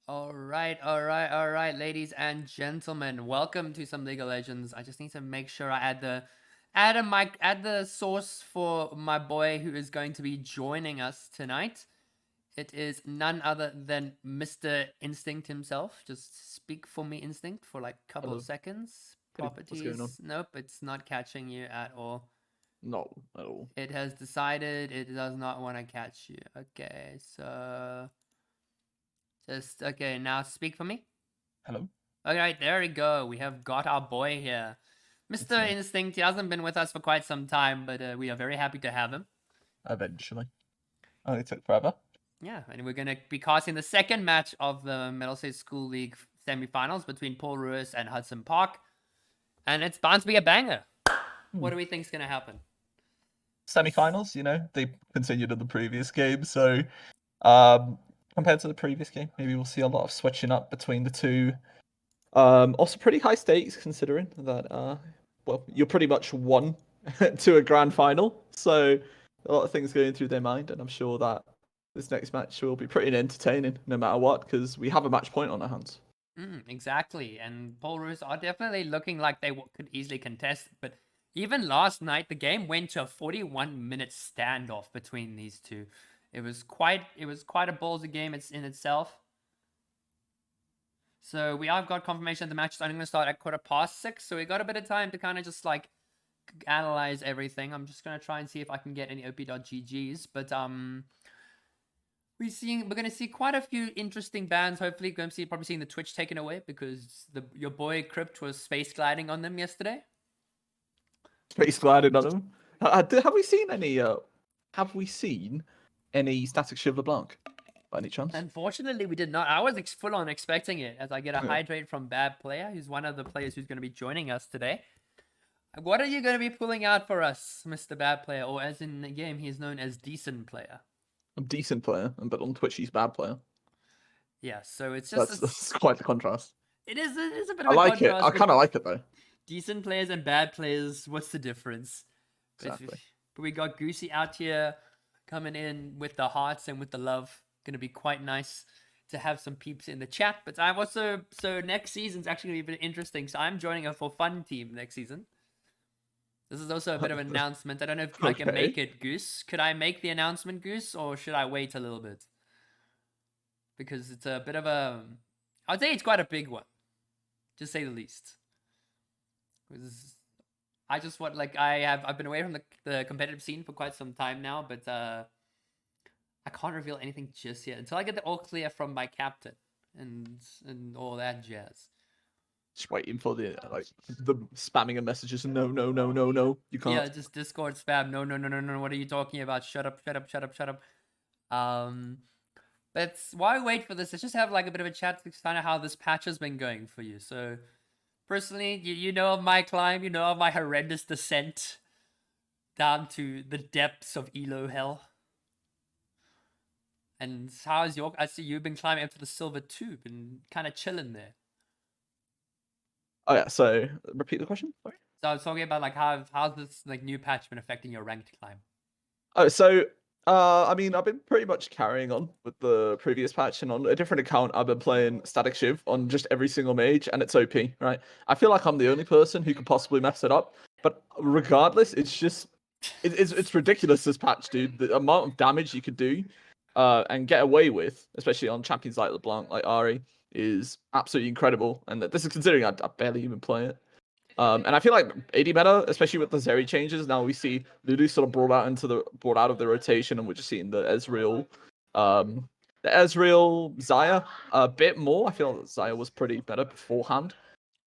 All right, ladies and gentlemen. Welcome to some League of Legends. I just need to make sure I add the source for my boy who is going to be joining us tonight. It is none other than Mr. Instinct himself. Just speak for me, Instinct, for like a couple of Hello. seconds. Hey, what's going on? Properties. Nope, it's not catching you at all. No, at all. It has decided it does not want to catch you. Okay, so just okay, now speak for me. Hello. Alright, there we go. We have got our boy here. It's Mr. me. Instinct, he hasn't been with us for quite some time, but we are very happy to have him. Eventually. Only took forever. Yeah, and we're going to be casting the second match of the Mettlestate School League semifinals between Paul Roos and Hudson Park. And it's bound to be a banger. What do we think is going to happen? Semi-finals, they continued in the previous game, so compared to the previous game, maybe we'll see a lot of switching up between the two. Also pretty high stakes considering that well, you're pretty much one to a grand final, so a lot of things going through their mind, and I'm sure that this next match will be pretty entertaining no matter what, because we have a match point on our hands. Exactly. And Paul Roos are definitely looking like they could easily contest. But even last night, the game went to a 41-minute standoff between these two. It was quite a ballsy game in itself. So we have got confirmation that the match is only going to start at 6:15. So we got a bit of time to kind of just like analyze everything. I'm just going to try and see if I can get any op.ggs. But we're gonna see quite a few interesting bans. Hopefully, probably seeing the Twitch taken away because your boy Crypt was space gliding on them yesterday. Space gliding on them. Have we seen any? Have we seen any Static Shiver Blanc by any chance? Unfortunately, we did not. I was full on expecting it as I get a hydrate from Bad Player, who's one of the players who's going to be joining us today. What are you going to be pulling out for us, Mr. Bad Player, or as in the game, he is known as Decent Player? A decent player, but on Twitch he's bad player. Yeah, so it's just That's quite the contrast. it is a bit I of a like it. contrast. I But kind of like it though. decent players and bad players, what's the difference? Exactly. But we got Goosey out here coming in with the hearts and with the love. Gonna be quite nice to have some peeps in the chat. But I'm also so next season's actually gonna be a bit interesting. So I'm joining a for fun team next season. This is also a bit of an announcement. I don't know if I can make it, Goose. Could I make the announcement, Goose, or should I wait a little bit? Because it's a bit of a, I'd say it's quite a big one, to say the least. Because I just want I've been away from the competitive scene for quite some time now, but I can't reveal anything just yet until I get the all clear from my captain and all that jazz. Just waiting for the spamming of messages. No, no, no, no, no. You can't. Yeah, just Discord spam. No, no, no, no, no. What are you talking about? Shut up, shut up, shut up, shut up. But while we wait for this, let's just have like a bit of a chat to find out how this patch has been going for you. So, personally, you know of my climb, you know of my horrendous descent down to the depths of Elo hell. And how's your? I see you've been climbing up to the silver tube and kind of chilling there. Oh yeah. So repeat the question. Sorry. So I was talking about like how's this like new patch been affecting your ranked climb? Oh, so I mean, I've been pretty much carrying on with the previous patch, and on a different account, I've been playing Static Shiv on just every single mage, and it's OP, right? I feel like I'm the only person who could possibly mess it up, but regardless, it's ridiculous this patch, dude. The amount of damage you could do, and get away with, especially on champions like LeBlanc, like Ari, is absolutely incredible. And this is considering I barely even play it. And I feel like AD meta, especially with the Zeri changes, now we see Lulu sort of brought out of the rotation, and we're just seeing the Ezreal, Zaya a bit more. I feel like Zaya was pretty better beforehand.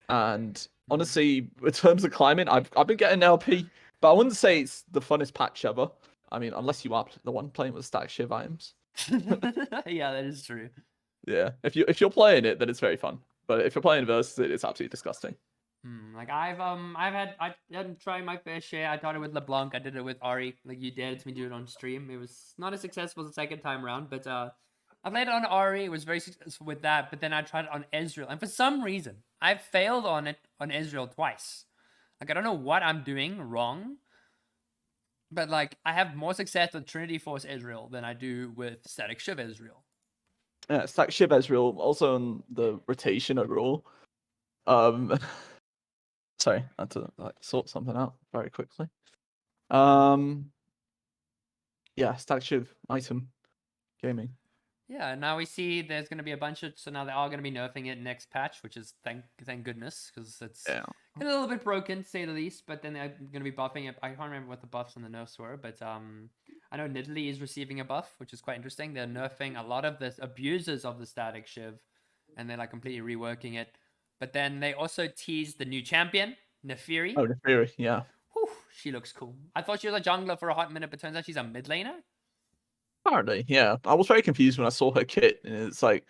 And honestly, in terms of climbing, I've been getting LP, but I wouldn't say it's the funnest patch ever. I mean, unless you are the one playing with stack shiv items. Yeah, that is true. Yeah, if you're playing it, then it's very fun. But if you're playing versus it, it's absolutely disgusting. Like I didn't try my fair share. I tried it with LeBlanc. I did it with Ari. Like you dared me to do it on stream. It was not as successful the second time around, but I played it on Ari. It was very successful with that. But then I tried it on Ezreal, and for some reason, I failed on it on Ezreal twice. Like I don't know what I'm doing wrong, but like I have more success with Trinity Force Ezreal than I do with Static Shiv Ezreal. Yeah, stack Shiv Ezreal, also on the rotation overall. Um, sorry, I had to like sort something out very quickly. Yeah, stack Shiv item gaming. Yeah, now we see there's going to be a bunch of, so now they are going to be nerfing it next patch, which is thank goodness, because it's Yeah, a little bit broken to say the least. But then they're going to be buffing it. I can't remember what the buffs and the nerfs were, but I know Nidalee is receiving a buff, which is quite interesting. They're nerfing a lot of the abusers of the static shiv, and they're like completely reworking it. But then they also teased the new champion, Nefiri. oh, the Fury, yeah. Whew, she looks cool. I thought she was a jungler for a hot minute, but turns out she's a mid laner. Apparently, yeah. I was very confused when I saw her kit, and it's like,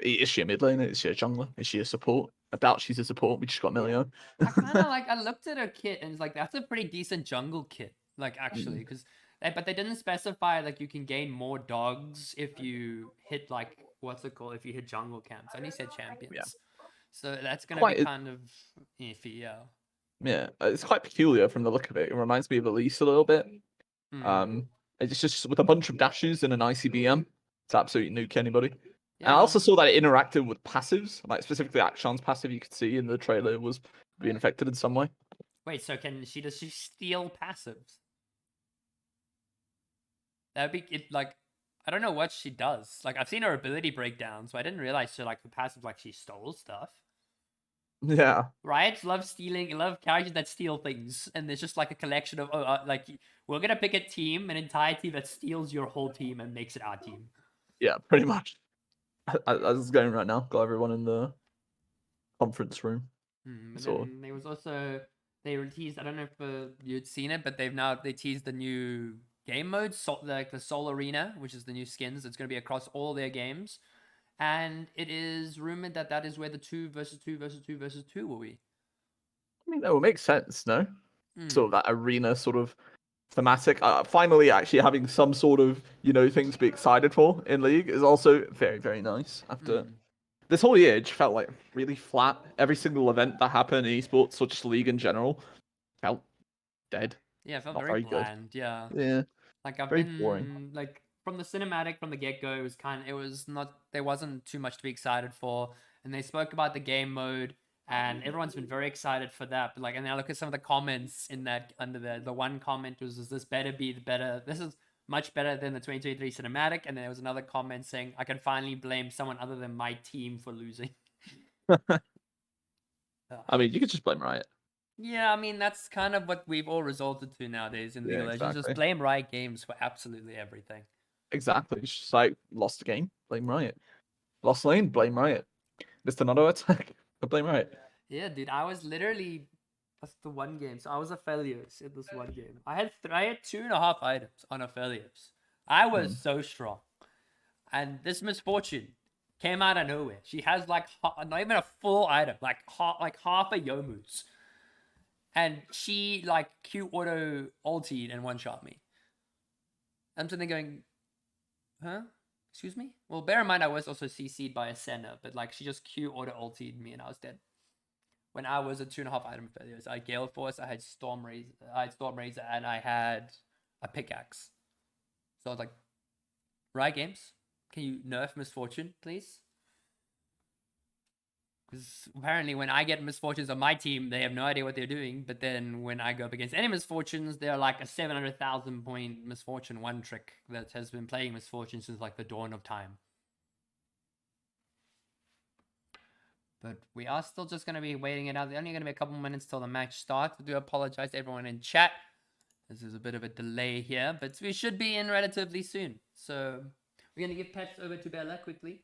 is she a mid laner? Is she a jungler? Is she a support? I doubt she's a support. We just got Milio. I kind of like, I looked at her kit and it's like, that's a pretty decent jungle kit, like actually, because, but they didn't specify like you can gain more dogs if you hit like, what's it called, if you hit jungle camps. I only said Yeah, champions. So that's going to be quite. kind of iffy, yeah. Yeah, it's quite peculiar from the look of it. It reminds me of Elise a little bit. Hmm. Um, it's just with a bunch of dashes and an ICBM. It's absolutely nuke anybody. And Yeah, I also no. saw that it interacted with passives, like specifically Akshan's passive. You could see in the trailer was being affected in some way. Wait, so does she steal passives? That'd be, it like, I don't know what she does. Like, I've seen her ability breakdown, so I didn't realize she, like, the passive, like, she stole stuff. Yeah, Riots love stealing, love characters that steal things, and there's just like a collection of like we're gonna pick a team, an entire team that steals your whole team and makes it our team. yeah, pretty much. I was going right now. Got everyone in the conference room. But So then there was also they teased. I don't know if you'd seen it, but they teased the new game mode, like the Soul Arena, which is the new skins. It's gonna be across all their games, and it is rumored that that is where the 2 versus 2 will be. I mean, that would make sense, no? Sort of Hmm. that arena sort of thematic. Finally, actually having some sort of thing to be excited for in League is also very very nice. After Hmm. this whole year, it just felt like really flat. Every single event that happened in esports or just League in general felt dead. Yeah, it felt Not very very good. bland. Yeah. Yeah, Like I've very boring. been like from the cinematic from the get go, it was not there wasn't too much to be excited for, and they spoke about the game mode, and everyone's been very excited for that. But like, and I look at some of the comments in that under the one comment was, "Is this better be the better? This is much better than the 2023 cinematic." And then there was another comment saying, "I can finally blame someone other than my team for losing." I mean, you could just blame Riot. Yeah, I mean that's kind of what we've all resorted to nowadays in League Yeah, of Legends. Just exactly. blame Riot Games for absolutely everything. Exactly. It's just like lost the game, blame Riot. Lost lane, blame Riot. Missed another attack, blame Riot. Yeah, dude, I was literally that's the one game. So I was Aphelios in this one game. I had 2.5 items on Aphelios. I was Hmm. so strong, and this misfortune came out of nowhere. She has like not even a full item, like half a Yomu's, and she like Q auto ultied and one shot me. I'm sitting there going, huh? Excuse me? Well, bear in mind I was also CC'd by a Senna, but like she just Q auto ultied me and I was dead. When I was a 2.5 item failures, I had Gale Force, I had Storm Razor, and I had a pickaxe. So I was like, Riot Games, can you nerf Misfortune, please? Because apparently when I get Misfortunes on my team, they have no idea what they're doing. But then when I go up against any Misfortunes, they're like a 700,000 point Misfortune one trick that has been playing Misfortune since like the dawn of time. But we are still just going to be waiting it out. There's only going to be a couple minutes till the match starts. I do apologize to everyone in chat. This is a bit of a delay here, but we should be in relatively soon. So we're going to give pets over to Bella quickly.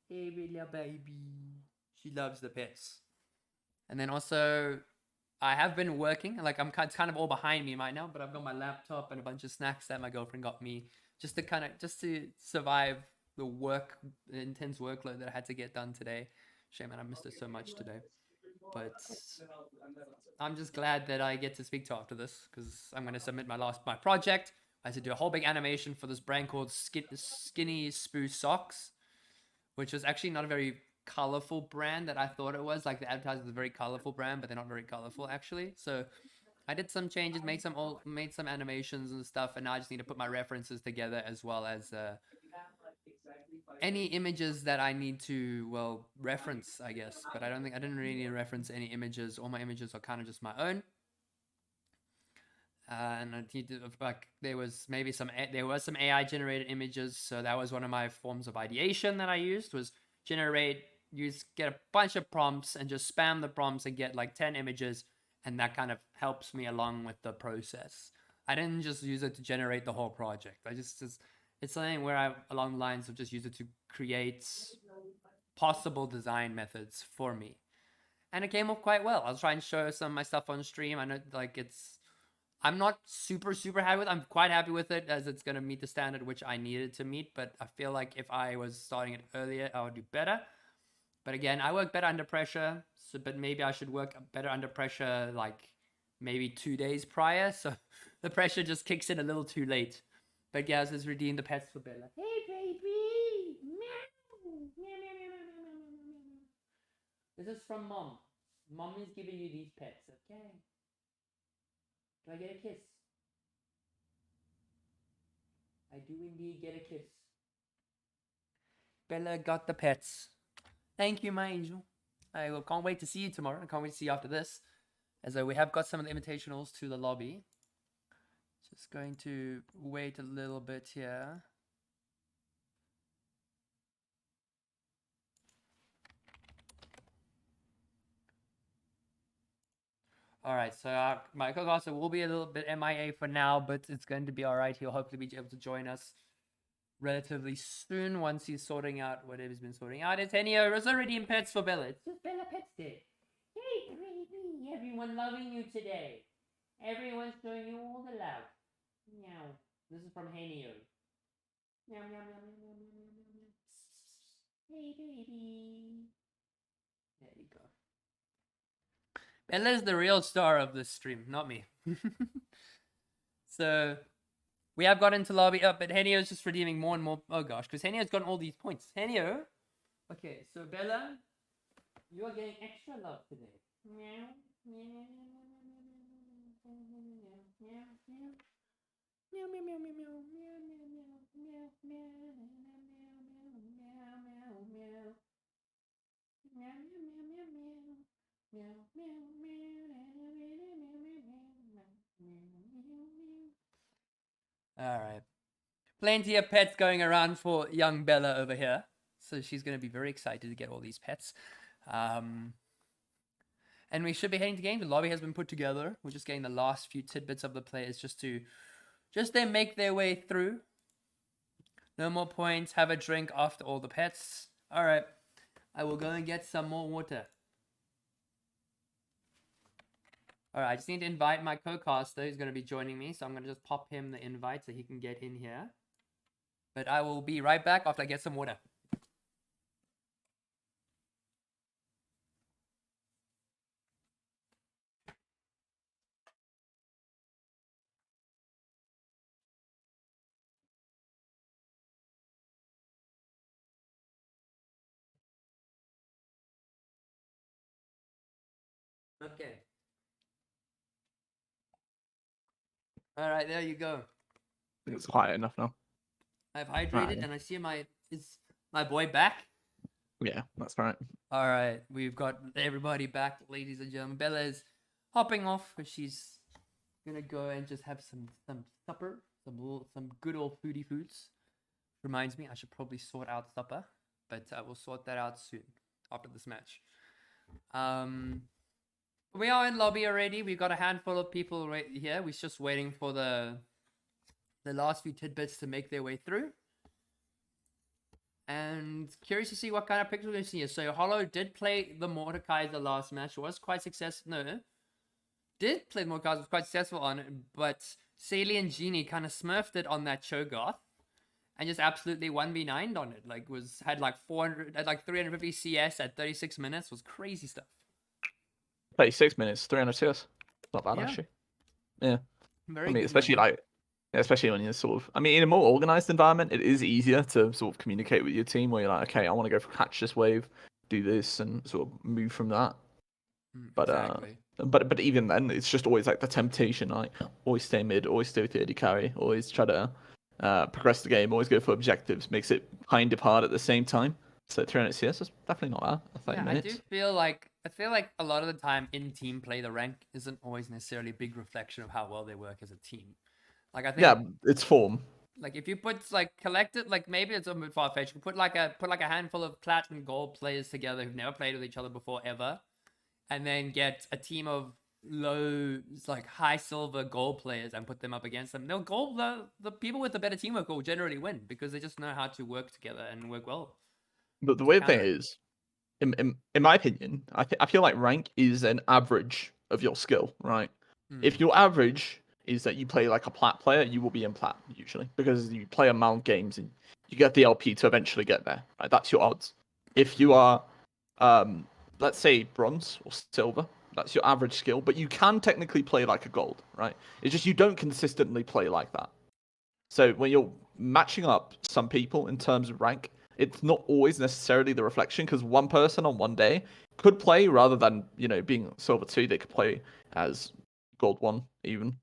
Hey, Bella baby. She loves the pets. And then also, I have been working. Like it's kind of all behind me right now, but I've got my laptop and a bunch of snacks that my girlfriend got me just to survive the intense workload that I had to get done today. Shame, man, I missed it so much today. But I'm just glad that I get to speak to after this because I'm going to submit my project. I had to do a whole big animation for this brand called Skinny Spoo Socks, which was actually not a very colorful brand that I thought it was. Like the advertising is a very colorful brand, but they're not very colorful actually. So I did some changes, made some animations and stuff, and now I just need to put my references together as well as any images that I need to reference, I guess, but I didn't really need to reference any images. All my images are kind of just my own. And I need to, like, there was some AI generated images, so that was one of my forms of ideation that I used, was get a bunch of prompts and just spam the prompts and get like 10 images, and that kind of helps me along with the process. I didn't just use it to generate the whole project. It's something where I, along the lines of, just use it to create possible design methods for me, and it came off quite well. I'll try and show some of my stuff on stream. I know, like, I'm not super happy with it. I'm quite happy with it, as it's going to meet the standard which I needed to meet, but I feel like if I was starting it earlier, I would do better. But again, I work better under pressure, but maybe I should work better under pressure like maybe 2 days prior, so the pressure just kicks in a little too late. But Gaz has redeemed the pets for Bella. Hey, baby! Meow! Meow, meow, meow, meow, meow, meow, meow, meow. This is from Mom. Mom is giving you these pets, okay? Do I get a kiss? I do indeed get a kiss. Bella got the pets. Thank you, my angel. I can't wait to see you tomorrow. I can't wait to see you after this, as we have got some of the invitationals to the lobby. Just going to wait a little bit here. All right, so my co-caster will be a little bit MIA for now, but it's going to be all right. He'll hopefully be able to join us relatively soon once he's sorting out whatever he's been sorting out. It's Henio. It's already in pets for Bella. It's just Bella Pets Day. Hey, baby. Everyone loving you today. Everyone's showing you all the love. Meow. This is from Henio. Meow, meow, meow, meow, meow, meow, meow, meow. Hey, baby. There you go. Bella's the real star of this stream, not me. So we have got into lobby up, but Henio's just redeeming more and more. Oh gosh, because Henio's gotten all these points. Henio, okay, so Bella, you are getting extra love today. Meow, meow, meow, meow, meow, meow, meow, meow, meow, meow, meow, meow, meow, meow, meow, meow, meow, meow, meow. All right. Plenty of pets going around for young Bella over here. So she's going to be very excited to get all these pets. And we should be heading to game. The lobby has been put together. We're just getting the last few tidbits of the players just they make their way through. No more points. Have a drink after all the pets. All right. I will go and get some more water. All right, I just need to invite my co-caster who's going to be joining me. So I'm going to just pop him the invite so he can get in here. But I will be right back after I get some water. Okay. All right, there you go. I think it's quiet enough now. I've hydrated, Right. and I see is my boy back? Yeah, that's right. All right, we've got everybody back, ladies and gentlemen. Bella is hopping off because she's gonna go and just have some supper, some good old foodie foods. Reminds me, I should probably sort out supper, but I will sort that out soon after this match. We are in lobby already. We've got a handful of people right here. We're just waiting for the last few tidbits to make their way through. And curious to see what kind of picks we're going to see here. So Hollow did play the Mordecai the last match. Was quite successful. No. Did play the Mordecai, was quite successful on it. But Saley and Genie kind of smurfed it on that Cho'Gath. And just absolutely 1v9'd on it. Had 350 CS at 36 minutes. Was crazy stuff. 36 minutes, 300 CS. Not bad, actually. Yeah. Very I mean, good especially number. especially when you're in a more organized environment, it is easier to sort of communicate with your team where you're like, okay, I want to go for catch this wave, do this, and sort of move from that. But Exactly. but even then, it's just always like the temptation, like always stay mid, always stay with the AD carry, always try to progress the game, always go for objectives, makes it kind of hard at the same time. So 300 CS is definitely not bad. 30 Yeah, I do minutes. feel like a lot of the time in team play, the rank isn't always necessarily a big reflection of how well they work as a team. Like I think Yeah, it's form. like if you put like collected like maybe it's a bit far fetched. You put like a handful of plat and gold players together who've never played with each other before ever, and then get a team of low like high silver gold players and put them up against them. They'll gold the people with the better teamwork will generally win because they just know how to work together and work well But the to weird thing counter it. is, in my opinion, I feel like rank is an average of your skill, right? If Mm. your average is that you play like a plat player, you will be in plat usually because you play amount games and you get the LP to eventually get there. Right? That's your odds. If you are, let's say bronze or silver, that's your average skill, but you can technically play like a gold, right? It's just you don't consistently play like that. So when you're matching up some people in terms of rank, it's not always necessarily the reflection because one person on one day could play rather than being silver 2, they could play as gold 1 even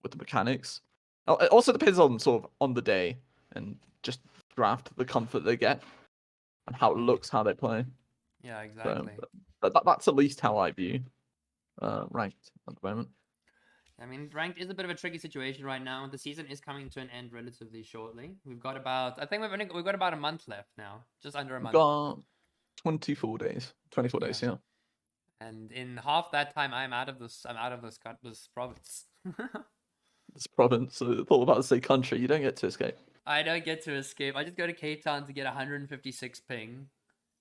with the mechanics. It also depends on sort of on the day and just draft the comfort they get and how it looks, how they play. Yeah, So exactly. that's at least how I view ranked at the moment. I mean, ranked is a bit of a tricky situation right now. The season is coming to an end relatively shortly. We've got about, I think we've got about a month left now, just under a We've month. got 24 days. 24 Yeah, days, yeah. and in half that time, I'm out of this. I'm out of this province. This province, I thought about to say country, you don't get to escape. I don't get to escape. I just go to Cape Town to get 156 ping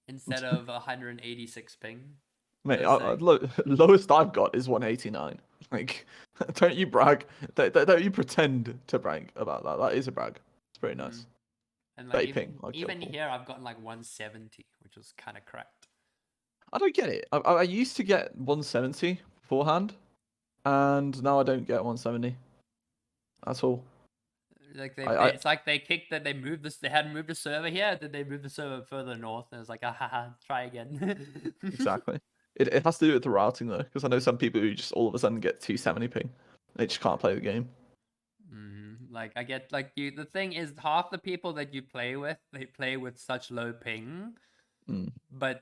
instead of 186 ping. Mate, Just saying. lowest I've got is 189. Like, don't you brag. Don't you pretend to brag about that. That is a brag. It's very Mm. nice. And like Vaping, like even Liverpool. here, I've gotten like 170, which was kind of cracked. I don't get it. I used to get 170 beforehand, and now I don't get 170. That's all. Like I it's like they kicked that they moved this. They hadn't moved the server here. Then they moved the server further north, and it's like, ah, ha, ha, try again. exactly. It has to do with the routing though, because I know some people who just all of a sudden get 270 ping. They just can't play the game. Like I get like you. The thing is, half the people that you play with, they play with such low ping, Mm. but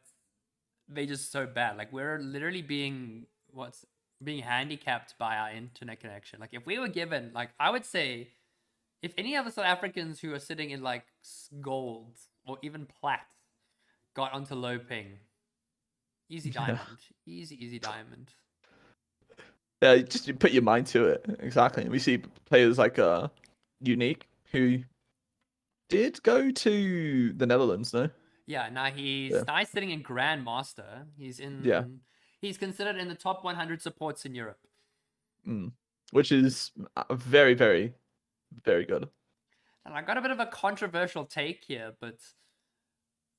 they just so bad. Like we're literally being handicapped by our internet connection. Like if we were given, like I would say, if any of the South Africans who are sitting in like gold or even plat got onto low ping, easy Yeah. diamond, easy diamond. Yeah, just you put your mind to it. Exactly. We see players like Unique who did go to the Netherlands, no? Yeah, now Yeah. he's sitting in Grandmaster. Yeah. He's considered in the top 100 supports in Europe. Mm. Which is very, very, very good. And I got a bit of a controversial take here, but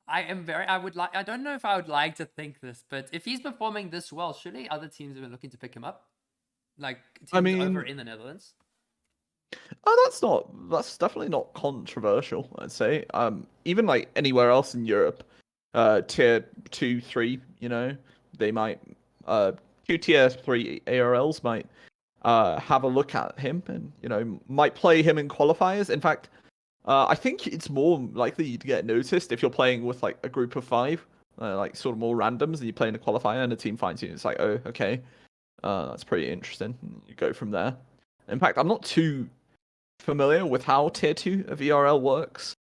I don't know if I would like to think this, but if he's performing this well, surely other teams have been looking to pick him up? Like I teams over mean, in the Netherlands? that's definitely not controversial, I'd say. Even like anywhere else in Europe, tier 2, 3, they might two tier 3 ARLs might have a look at him and might play him in qualifiers. In fact, I think it's more likely to get noticed if you're playing with like a group of 5, like sort of more randoms, and you play in a qualifier and a team finds you. It's like, oh, okay, that's pretty interesting. And you go from there. In fact, I'm not too familiar with how tier 2 of ERL works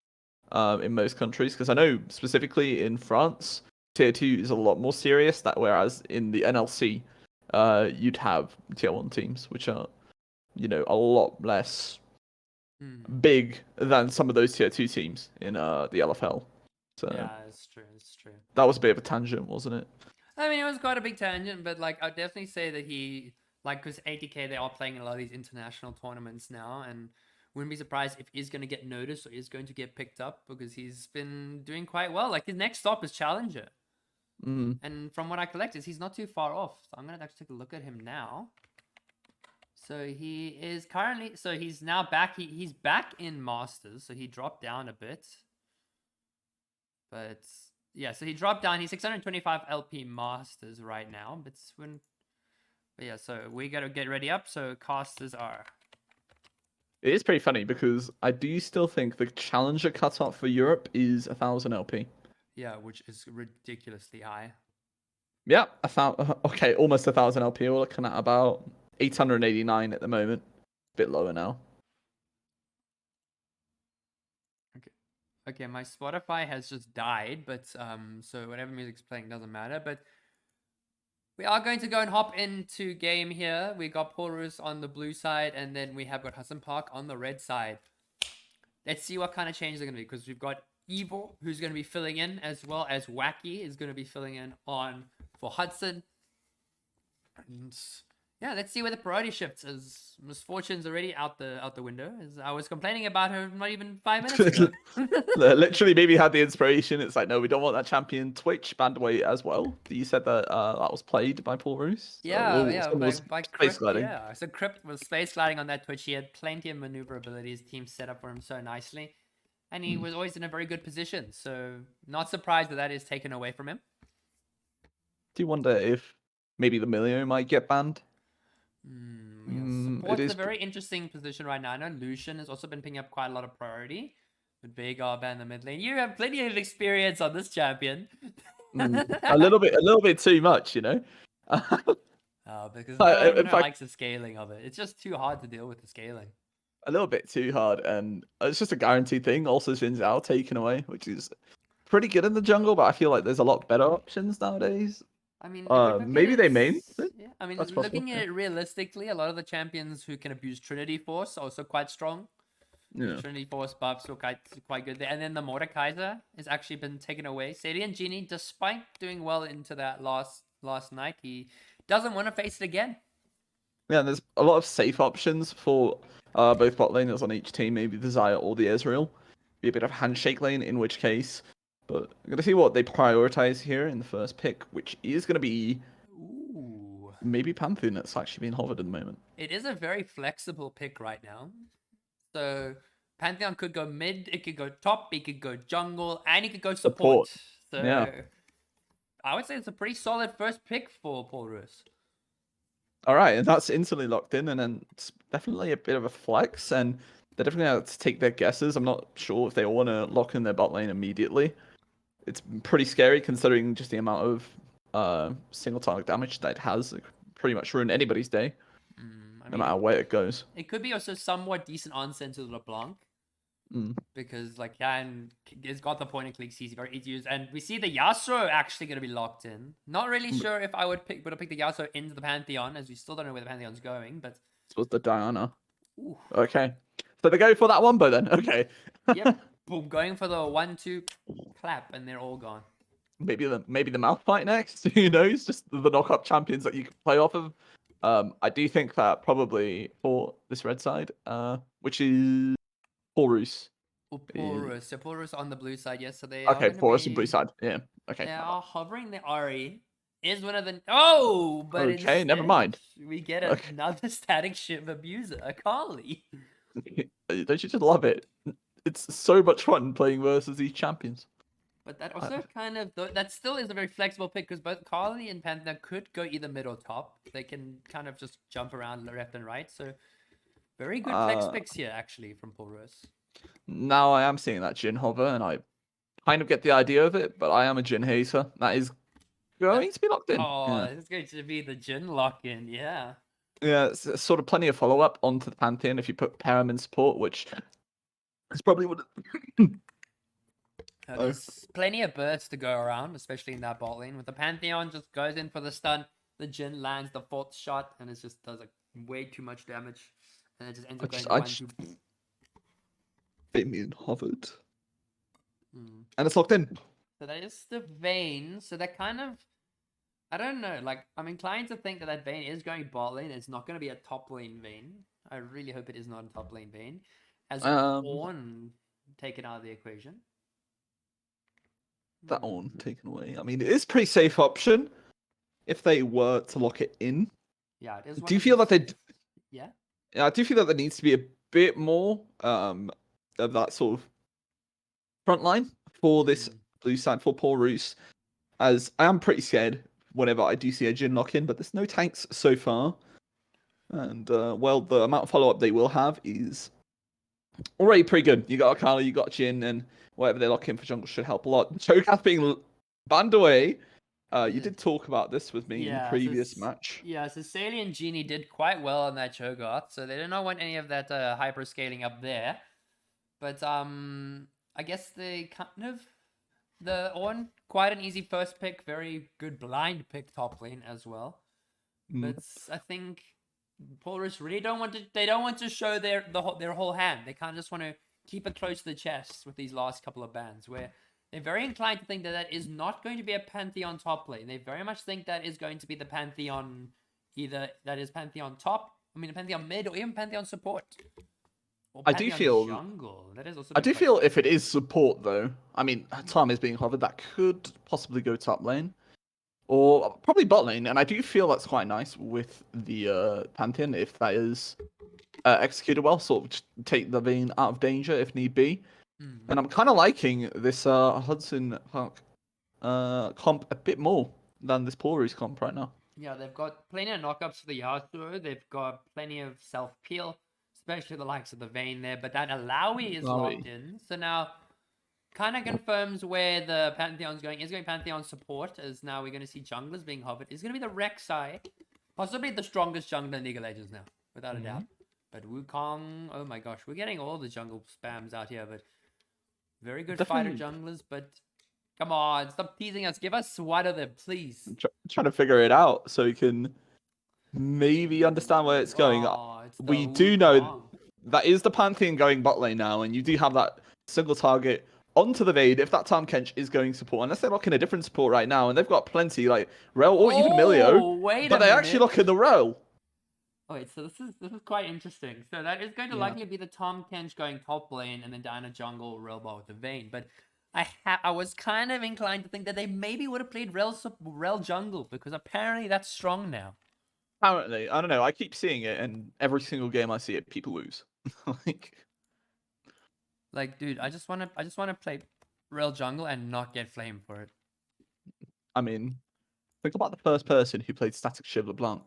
in most countries because I know specifically in France, tier 2 is a lot more serious. That whereas in the NLC, you'd have tier 1 teams, which are a lot less big than some of those tier 2 teams in the LFL. So Yeah, it's true. It's true. that was a bit of a tangent, wasn't it? I mean, it was quite a big tangent, but like, I'd definitely say that because 80K, they are playing in a lot of these international tournaments now, and wouldn't be surprised if he's going to get noticed or is going to get picked up because he's been doing quite well. Like, his next stop is Challenger. Mm. And from what I collected, he's not too far off. So I'm going to actually take a look at him now. So he is currently, so he's now back. He's back in Masters, so he dropped down a bit. But yeah, so he dropped down. He's 625 LP Masters right now. But yeah, so we got to get ready up. So casters are It is pretty funny because I do still think the challenger cutoff for Europe is 1,000 LP. Yeah, which is ridiculously high. Yeah, okay, almost 1,000 LP. We're looking at about 889 at the moment. A bit lower now. Okay, my Spotify has just died, but so whatever music's playing doesn't matter. But we are going to go and hop into game here. We got Paul Roos on the blue side, and then we have got Hudson Park on the red side. Let's see what kind of changes are going to be, because we've got Evil, who's going to be filling in, as well as Wacky is going to be filling in on for Hudson. And yeah, let's see where the priority shifts, as Misfortune's already out the window. As I was complaining about her not even 5 minutes ago. Literally, maybe had the inspiration. It's like, no, we don't want that champion. Twitch banned away as well. You said that that was played by Paul Roos. Yeah, by space Crypt, gliding. yeah. So Crypt was space gliding on that Twitch. He had plenty of maneuverability. His team set up for him so nicely. And he was always in a very good position. So not surprised that is taken away from him. Do you wonder if maybe the Milio might get banned? Support's a very interesting position right now. I know Lucian has also been picking up quite a lot of priority. With Veigar in the mid lane. You have plenty of experience on this champion. A little bit too much, you know. Because no one in fact, likes the scaling of it. It's just too hard to deal with the scaling. A little bit too hard, and it's just a guaranteed thing. Also, Xin Zhao taken away, which is pretty good in the jungle, but I feel like there's a lot better options nowadays. I mean, maybe they main. Yeah, I mean, That's looking possible, at it realistically, a lot of the champions who can abuse Trinity Force are also quite strong. Yeah. Trinity Force buffs were quite good there. And then the Mordekaiser has actually been taken away. Sadie and Genie, despite doing well into that last night, he doesn't want to face it again. Yeah, and there's a lot of safe options for both bot laners on each team, maybe the Xayah or the Ezreal. Be a bit of handshake lane, in which case. But I'm gonna see what they prioritize here in the first pick, which is gonna be maybe Pantheon that's actually being hovered at the moment. It is a very flexible pick right now. So Pantheon could go mid, it could go top, it could go jungle, and it could go support. So yeah. I would say it's a pretty solid first pick for Paul Roos. All right, and that's instantly locked in, and then it's definitely a bit of a flex, and they're definitely going to take their guesses. I'm not sure if they want to lock in their bot lane immediately. It's pretty scary considering just the amount of single target damage that it has. It could pretty much ruin anybody's day, no matter where it goes. It could be also somewhat decent answer into LeBlanc. Because like Yan has got the point and clicks, he's very easy to use, and we see the Yasuo actually going to be locked in. Not really sure if I would pick the Yasuo into the Pantheon, as we still don't know where the Pantheon's going. But this was the Diana. Ooh. Okay, so they go for that one, but then okay. Yep, boom, going for the 1-2 clap, and they're all gone. Maybe the mouth fight next. Who knows? Just the knock-up champions that you can play off of. I do think that probably for this red side, which is Paul Roos. Paul Roos. So Paul Roos on the blue side, yes. So they okay, Paul Roos on blue side. Yeah. Okay. They are hovering the Ari. Is one of the but okay, never mind. We get another static shiv abuser, a Carly. Don't you just love it? It's so much fun playing versus these champions. But that also that still is a very flexible pick, because both Carly and Panther could go either mid or top. They can kind of just jump around left and right. So very good flex picks here, actually, from Paul Roos. Now I am seeing that Jhin hover, and I kind of get the idea of it, but I am a Jhin hater. That is going to be locked in. Oh, it's going to be the Jhin lock-in, yeah. Yeah, it's sort of plenty of follow-up onto the Pantheon if you put Param in support, which is probably what there's plenty of bursts to go around, especially in that bot lane. With the Pantheon just goes in for the stun, the Jhin lands the 4th shot, and it just does like way too much damage. And it just ends up going to 1-2. Damien hovered. And it's locked in. So that is the Vayne. So that kind of, I don't know. Like, I'm inclined to think that Vayne is going bot lane. It's not going to be a top lane Vayne. I really hope it is not a top lane Vayne. Has Ornn taken out of the equation? That Ornn taken away. I mean, it is a pretty safe option if they were to lock it in. Yeah, it is. Do you feel that they? Yeah. Yeah, I do feel that there needs to be a bit more of that sort of front line for this blue side for Paul Roos, as I am pretty scared whenever I do see a Jhin lock in, but there's no tanks so far. And well, the amount of follow-up they will have is already pretty good. You got Akali, you got Jin, and whatever they lock in for jungle should help a lot. Cho'Gath being banned away. You did talk about this with me in previous match. So Saley and Genie did quite well on that Cho'Gath, so they did not want any of that hyper scaling up there. But I guess they kind of the Ornn, quite an easy first pick, very good blind pick top lane as well. But I think Polaris really don't want to. They don't want to show their whole hand. They kind of just want to keep it close to the chest with these last couple of bans, where they're very inclined to think that that is not going to be a Pantheon top lane. They very much think that is going to be the Pantheon, either that is Pantheon top, I mean, Pantheon mid, or even Pantheon support. Or I do Pantheon feel jungle. That is also. I do feel if it is support though, I mean, Tom is being hovered, that could possibly go top lane. Or probably bot lane, and I do feel that's quite nice with the Pantheon if that is executed well, sort of just take the Vayne out of danger if need be. And I'm kind of liking this Hudson Park comp a bit more than this Polaris comp right now. Yeah, they've got plenty of knockups for the Yasuo. They've got plenty of self-peel, especially the likes of the Vayne there. But that Alawi is locked in. So now kind of confirms where the Pantheon's going. Is going Pantheon support, as now we're going to see junglers being hovered. It's going to be the Rek'Sai. Possibly the strongest jungler in League of Legends now, without a doubt. But Wukong, oh my gosh, we're getting all the jungle spams out here. But very good fighter junglers, but come on, stop teasing us. Give us one of them, please. Trying to figure it out so we can maybe understand where it's going. We do know that is the Pantheon going bot lane now, and you do have that single target onto the Vayne if that Tahm Kench is going support. Unless they're locking a different support right now, and they've got plenty, like Rel or even Milio, but they actually lock in the Rel. Oh, wait, so this is quite interesting. So that is going to likely be the Tahm Kench going top lane, and then Diana jungle, Relba with the Vayne. But I was kind of inclined to think that they maybe would have played Rel jungle, because apparently that's strong now. Apparently, I don't know. I keep seeing it, and every single game I see it, people lose. Like, dude, I just want to play Rel jungle and not get flamed for it. I mean, think about the first person who played Static Shiv LeBlanc.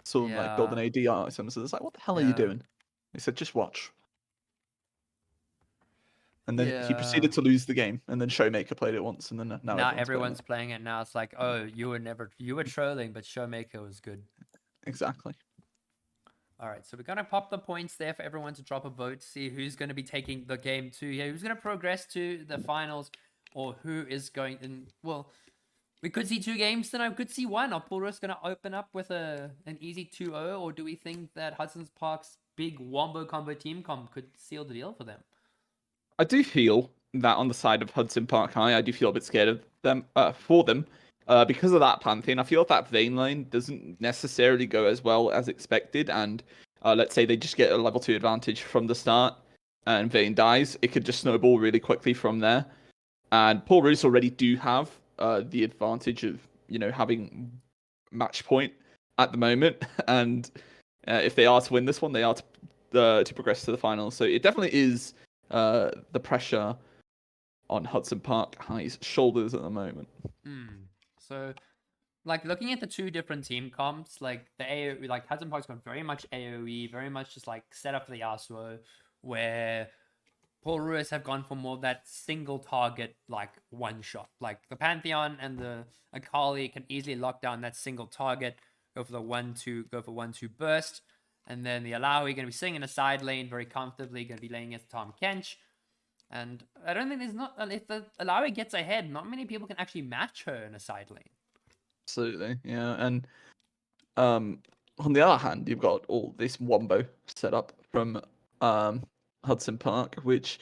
Saw like golden AD items, and it's like, what the hell are you doing? He said, just watch. And then he proceeded to lose the game, and then Showmaker played it once, and then now everyone's playing it now. It's like, oh, you were trolling, but Showmaker was good. Exactly. All right, so we're gonna pop the points there for everyone to drop a vote, see who's gonna be taking the game to here, who's gonna progress to the finals, or who is going in. Well, we could see 2 games tonight. We could see one. Are Polaris going to open up with an easy 2-0? Or do we think that Hudson Park's big Wombo combo team comp could seal the deal for them? I do feel that on the side of Hudson Park High, I do feel a bit scared of them for them. Because of that Pantheon, I feel that Vayne lane doesn't necessarily go as well as expected. And let's say they just get a level 2 advantage from the start and Vayne dies. It could just snowball really quickly from there. And Polaris already do have the advantage of, having match point at the moment, and if they are to win this one, they are to progress to the finals. So it definitely is the pressure on Hudson Park High's shoulders at the moment. So, like, looking at the 2 different team comps, like the AoE, like Hudson Park's got very much AoE, very much just like set up for the Yasuo, where Polaris have gone for more of that single target, like one shot. Like the Pantheon and the Akali can easily lock down that single target, go for 1-2 burst, and then the Alawi going to be sitting in a side lane very comfortably, going to be laying against Tahm Kench. And I don't think if the Alawi gets ahead, not many people can actually match her in a side lane. Absolutely, yeah. And on the other hand, you've got all this Wombo set up from Hudson Park, which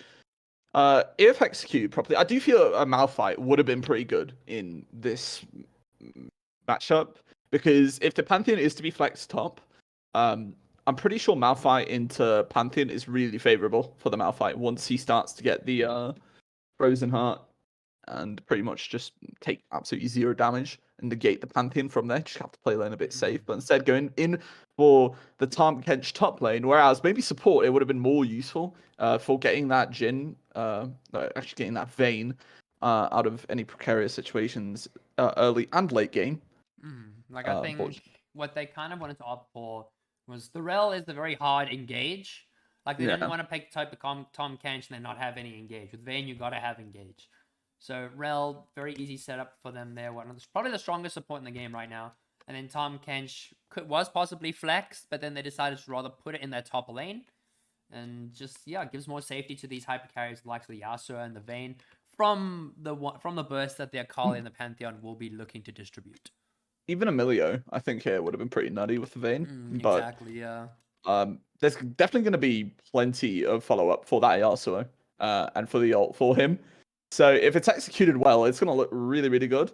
if executed properly, I do feel a Malphite would have been pretty good in this matchup, because if the Pantheon is to be flex top, I'm pretty sure Malphite into Pantheon is really favorable for the Malphite once he starts to get the Frozen Heart and pretty much just take absolutely 0 damage and negate the Pantheon from there. Just have to play lane a bit safe, but instead going in for the Tahm Kench top lane, whereas maybe support, it would have been more useful for getting that Jhin, actually getting that Vayne out of any precarious situations early and late game. I think what they kind of wanted to opt for was the Rel is the very hard engage, Like, they didn't Yeah. want to pick type of Tom Kench and then not have any engage. With Vayne, you got to have engage. So Rel, very easy setup for them there. Probably the strongest support in the game right now. And then Tom Kench was possibly flexed, but then they decided to rather put it in their top lane. And just, yeah, it gives more safety to these hyper carries like the Yasuo and the Vayne from the burst that the Akali and the Pantheon will be looking to distribute. Even Emilio, I think here would have been pretty nutty with the Vayne. But Exactly, yeah. there's definitely going to be plenty of follow-up for that Yasuo and for the ult for him. So if it's executed well, it's going to look really, really good.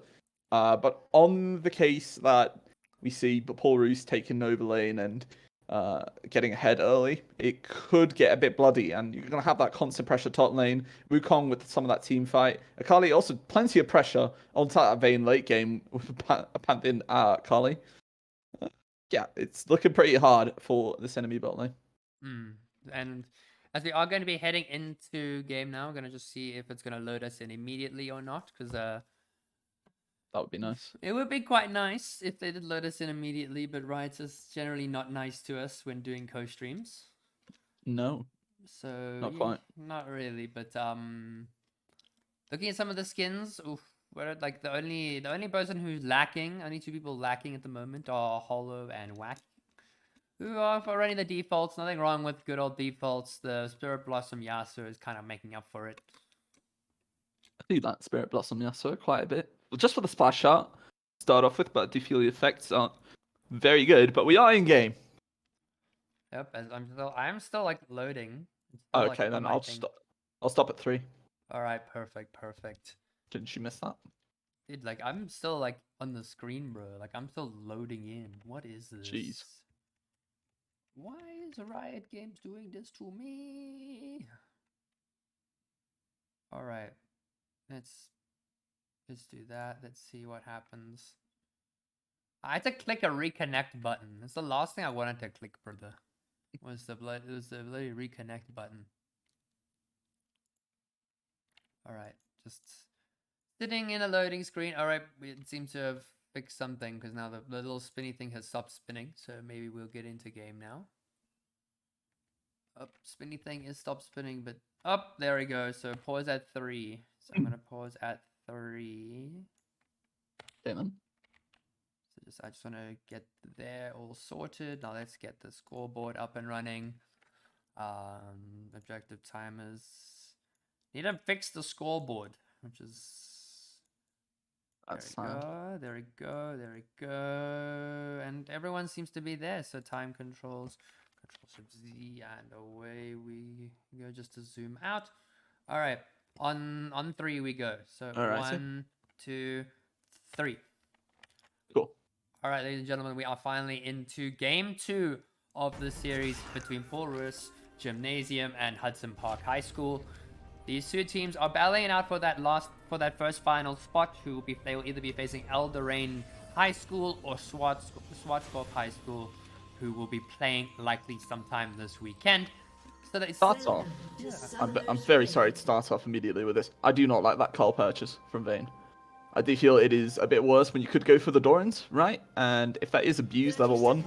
But on the case that we see Paul Roos taking Nova lane and getting ahead early, it could get a bit bloody, and you're going to have that constant pressure top lane. Wukong with some of that team fight. Akali also plenty of pressure on that Vayne late game with a Pantheon Akali. Yeah, it's looking pretty hard for this enemy bot lane. And as we are going to be heading into game now, we're going to just see if it's going to load us in immediately or not, because that would be nice. It would be quite nice if they did load us in immediately, but Riot's is generally not nice to us when doing co-streams. No. So not quite. Not really, but looking at some of the skins, like the only person who's lacking, only two people lacking at the moment are Hollow and Whack, who are running the defaults. Nothing wrong with good old defaults. The Spirit Blossom Yasuo is kind of making up for it. I do like Spirit Blossom Yasuo quite a bit. Well, just for the splash art to start off with, but I do feel the effects aren't very good. But we are in game. Yep, I'm still like loading. Okay, like, then I'll stop at 3. All right, perfect. Didn't you miss that? Dude, like, I'm still like on the screen, bro. Like, I'm still loading in. What is this? Jeez. Why is Riot Games doing this to me? All right, let's do that. Let's see what happens. I had to click a reconnect button. That's the last thing I wanted to click, brother. It was the bloody reconnect button. All right, just sitting in a loading screen. All right, it seems to have fixed something because now the little spinny thing has stopped spinning. So maybe we'll get into game now. Up, spinny thing is stopped spinning, but up, there we go. So pause at 3. So I'm gonna pause at 3. Okay, then. So I just want to get there all sorted. Now let's get the scoreboard up and running. Objective timers. Need to fix the scoreboard, which is... There we go. And everyone seems to be there. So time controls. Control-Shift-Z, and away we go, just to zoom out. All right, on 3 we go. So right, 1, 2, 3. Cool. All right, ladies and gentlemen, we are finally into game 2 of the series between Roos Gymnasium and Hudson Park High School. These two teams are battling it out for that first final spot. They will either be facing Eldorain High School or Schwarzkopf High School, who will be playing likely sometime this weekend. So that Starts off. Yeah. I'm very sorry to start off immediately with this. I do not like that call purchase from Vayne. I do feel it is a bit worse when you could go for the Dorans, right? And if that is abused level 1,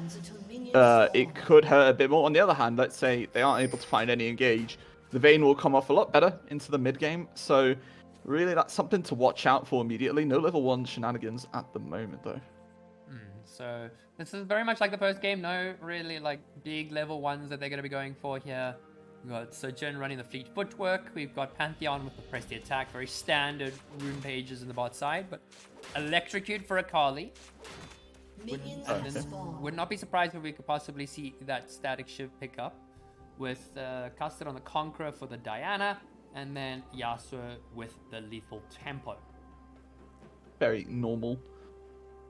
it could hurt a bit more. On the other hand, let's say they aren't able to find any engage. The Vayne will come off a lot better into the mid game. So really that's something to watch out for immediately. No level 1 shenanigans at the moment though. So this is very much like the first game. No really like big level 1s that they're going to be going for here. We've got Sojourn running the fleet footwork. We've got Pantheon with the press the attack. Very standard rune pages in the bot side. But Electrocute for Akali. Would not be surprised if we could possibly see that static shift pick up. With Custard on the Conqueror for the Diana. And then Yasuo with the lethal tempo. Very normal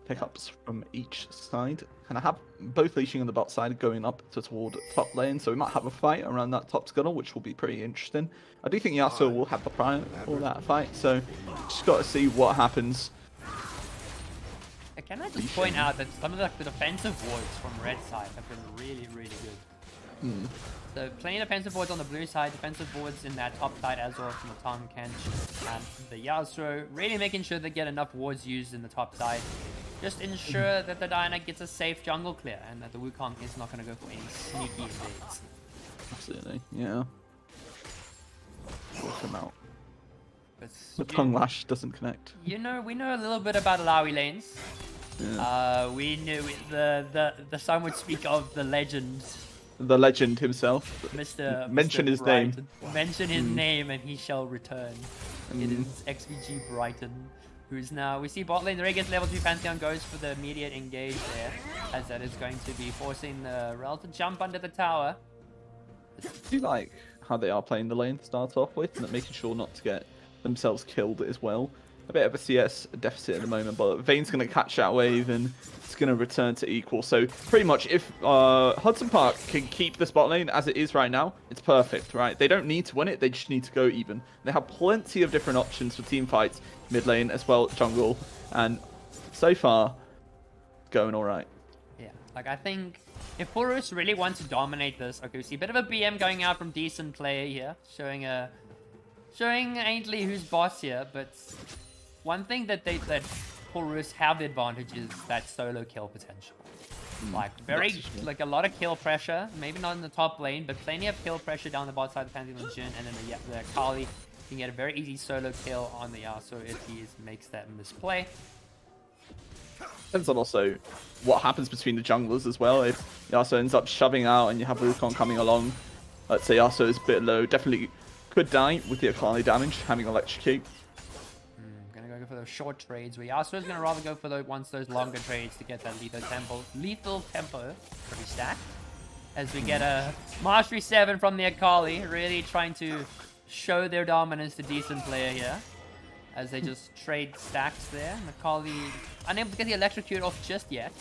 pickups from each side. And I have both leashing on the bot side going up toward top lane, so we might have a fight around that top scuttle, which will be pretty interesting. I do think Yasuo will have the prime for that fight, so just got to see what happens. Can I just point out that some of the defensive wards from red side have been really, really good. So plenty of defensive wards on the blue side, defensive wards in that top side as well from the Tom Kench and the Yasuo. Really making sure they get enough wards used in the top side. Just ensure that the Diana gets a safe jungle clear and that the Wukong is not going to go for any sneaky invades. Absolutely, yeah. Work them out. But The tongue lash doesn't connect. we know a little bit about Alawi lanes. Yeah. We knew the some would speak of the legend, The legend himself. Mr. Mention his Brighton. name. Mention his name and he shall return. It Mm. is XVG Brighton, who's now, we see bot lane, the Regis level 2 Pantheon goes for the immediate engage there, as that is going to be forcing the Rel to jump under the tower. I do like how they are playing the lane to start off with, and making sure not to get themselves killed as well. A bit of a CS deficit at the moment, but Vayne's going to catch that wave and it's going to return to equal. So pretty much if Hudson Park can keep this bot lane as it is right now, it's perfect, right? They don't need to win it, they just need to go even. They have plenty of different options for team fights, mid lane as well, jungle, and so far, going all right. Yeah, like I think if Roos really wants to dominate this, okay, we see a bit of a BM going out from decent player here, showing Aintley who's boss here, but one thing that Roos have the advantage is that solo kill potential. Like like a lot of kill pressure, maybe not in the top lane, but plenty of kill pressure down the bot side of the Pantheon Jhin, and then the Akali can get a very easy solo kill on the Yasuo if he makes that misplay. Depends on also what happens between the junglers as well. If Yasuo ends up shoving out and you have Wukong coming along, let's say Yasuo is a bit low, definitely could die with the Akali damage, having electrocute. Gonna go for those short trades where Yasuo's gonna rather go for those longer trades to get that lethal tempo pretty stacked. As we get a Mastery 7 from the Akali, really trying to show their dominance to decent player here. As they just trade stacks there. And Akali unable to get the electrocute off just yet.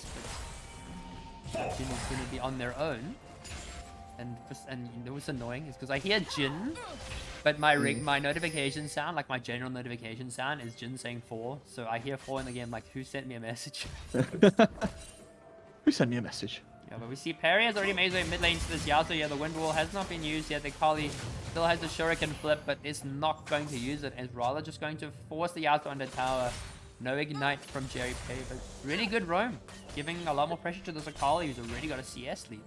But Jhin is gonna be on their own. And you know what's annoying is because I hear Jhin, but my notification sound, like my general notification sound, is Jhin saying 4. So I hear 4 in the game, like, who sent me a message? Who sent me a message? Yeah, but we see Perry has already made his way mid lane to this Yasuo. Yeah, the Wind Wall has not been used yet. The Akali still has the Shuriken flip, but is not going to use it. Is rather just going to force the Yasuo under tower. No ignite from Jerry Pay, but really good roam, giving a lot more pressure to this Akali who's already got a CS lead.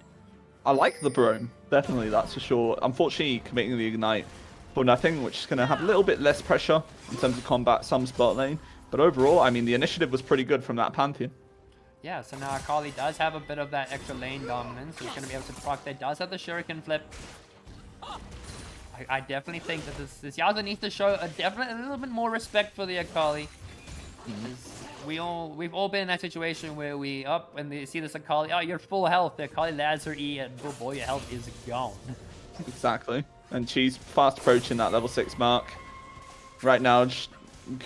I like the Brome, definitely, that's for sure. Unfortunately, committing the ignite for nothing, which is going to have a little bit less pressure in terms of combat some spot lane. But overall, I mean, the initiative was pretty good from that Pantheon. Yeah, so now Akali does have a bit of that extra lane dominance. So he's going to be able to proc that. Does have the Shuriken flip. I definitely think that this Yasuo needs to show a little bit more respect for the Akali. We've all been in that situation where we up and they see this Akali, oh, you're full health. The Akali lands her E and oh boy, your health is gone. Exactly. And she's fast approaching that level 6 mark. Right now, just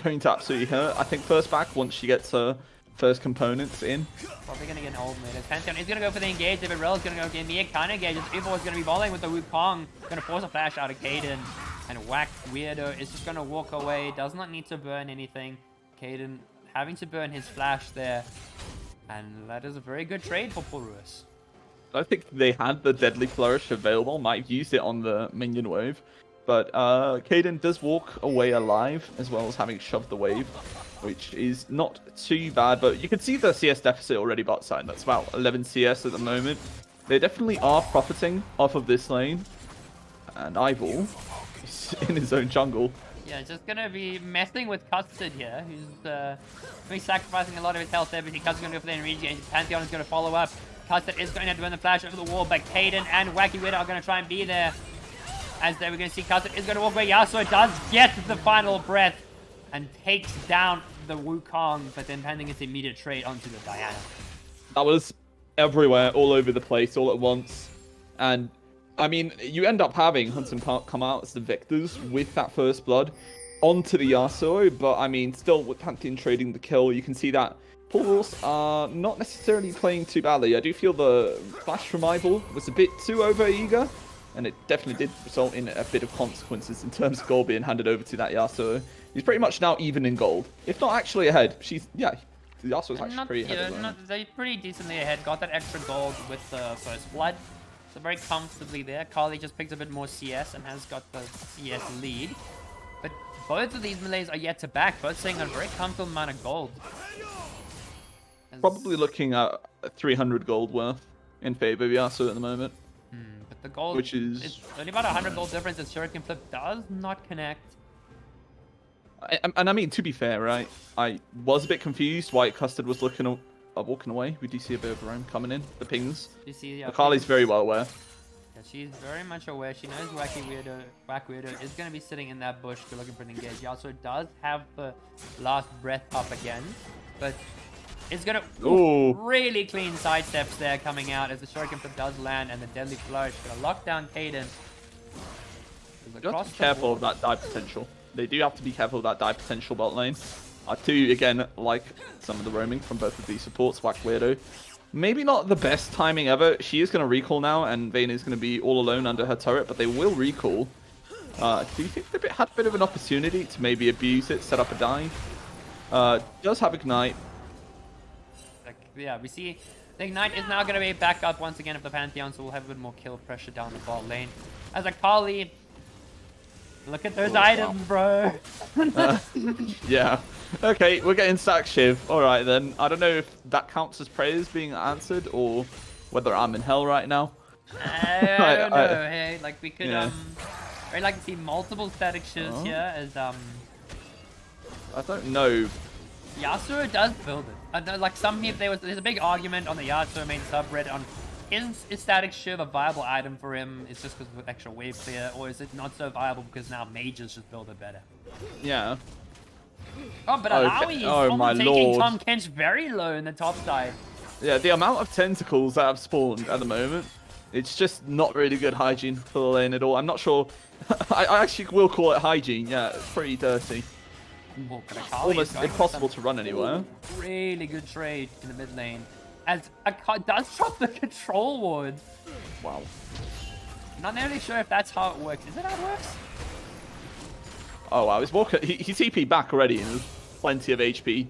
going to absolutely hurt. I think first back once she gets her first components in. Probably going to get an ult mid. Pantheon is going to go for the engage. If Rel's going to go get me a counter engage. Evil is going to be volleying with the Wukong. Going to force a flash out of Kaden. And whack Weirdo is just going to walk away. Does not need to burn anything. Kaden having to burn his flash there. And that is a very good trade for Roos. I don't think they had the Deadly Flourish available. Might have used it on the minion wave. But Kaden does walk away alive, as well as having shoved the wave, which is not too bad. But you can see the CS deficit already bot side. That's about 11 CS at the moment. They definitely are profiting off of this lane. And Ivor is in his own jungle. Yeah, just gonna be messing with Custard here, who's be sacrificing a lot of his health there, but Custard's gonna go for the regen. Pantheon is gonna follow up. Custard is going to have to burn the flash over the wall, but Kaden and Wacky Widow are gonna try and be there. As we're gonna see Custard is gonna walk away. Yasuo does get the final breath and takes down the Wukong, but then Pantheon gets immediate trade onto the Diana. That was everywhere, all over the place, all at once. And I mean, you end up having Hudson Park come out as the victors with that first blood onto the Yasuo, but I mean, still with Pantheon trading the kill, you can see that Roos are not necessarily playing too badly. I do feel the flash from Ivor was a bit too over-eager, and it definitely did result in a bit of consequences in terms of gold being handed over to that Yasuo. He's pretty much now even in gold, if not actually ahead. The Yasuo's actually pretty ahead of them. They're pretty decently ahead. Got that extra gold with the first blood. So very comfortably there. Carly just picked a bit more CS and has got the CS lead. But both of these melees are yet to back, both saying a very comfortable amount of gold. As... Probably looking at 300 gold worth in favor of Yasuo at the moment. But The gold, which is... it's only about 100 gold difference. The Shuriken Flip does not connect. And I mean, to be fair, right? I was a bit confused why Custard was walking away. We do see a bit of roam coming in. The pings. You see, yeah, Akali's very well aware. Yeah, she's very much aware. She knows Whack Weirdo is going to be sitting in that bush looking for an engage. He also does have the last breath up again, but it's going to really clean sidesteps there coming out as the Shuriken Flip does land and the Deadly Flourish going to lock down Kaden. You have to be careful of that dive potential. They do have to be careful of that dive potential bot lane. I do, again, like some of the roaming from both of these supports. Whack Weirdo. Maybe not the best timing ever. She is going to recall now, and Vayne is going to be all alone under her turret, but they will recall. Do you think they had a bit of an opportunity to maybe abuse it, set up a dive? Does have Ignite. Yeah, we see the Ignite is now going to be back up once again of the Pantheon, so we'll have a bit more kill pressure down the bot lane. As Akali, look at those items, bro. Yeah. Okay, we're getting sack Shiv. Alright then. I don't know if that counts as prayers being answered or whether I'm in hell right now. I don't know, hey. Like, we could, I'd like to see multiple static shifts here as, I don't know. Yasuo does build it. I know, like, there's a big argument on the Yasuo main subreddit on is static shiv a viable item for him? It's just because of extra wave clear, or is it not so viable because now mages just build it better? Yeah. Oh, but Alawi is taking Tom Kench very low in the top side. Yeah, the amount of tentacles that have spawned at the moment, it's just not really good hygiene for the lane at all. I'm not sure. I actually will call it hygiene. Yeah, it's pretty dirty. Well, almost impossible to run anywhere. Really good trade in the mid lane. As Akali does drop the control ward. Wow. Not nearly sure if that's how it works. Is it how it works? Oh wow, he's walking. He's TP back already, and there's plenty of HP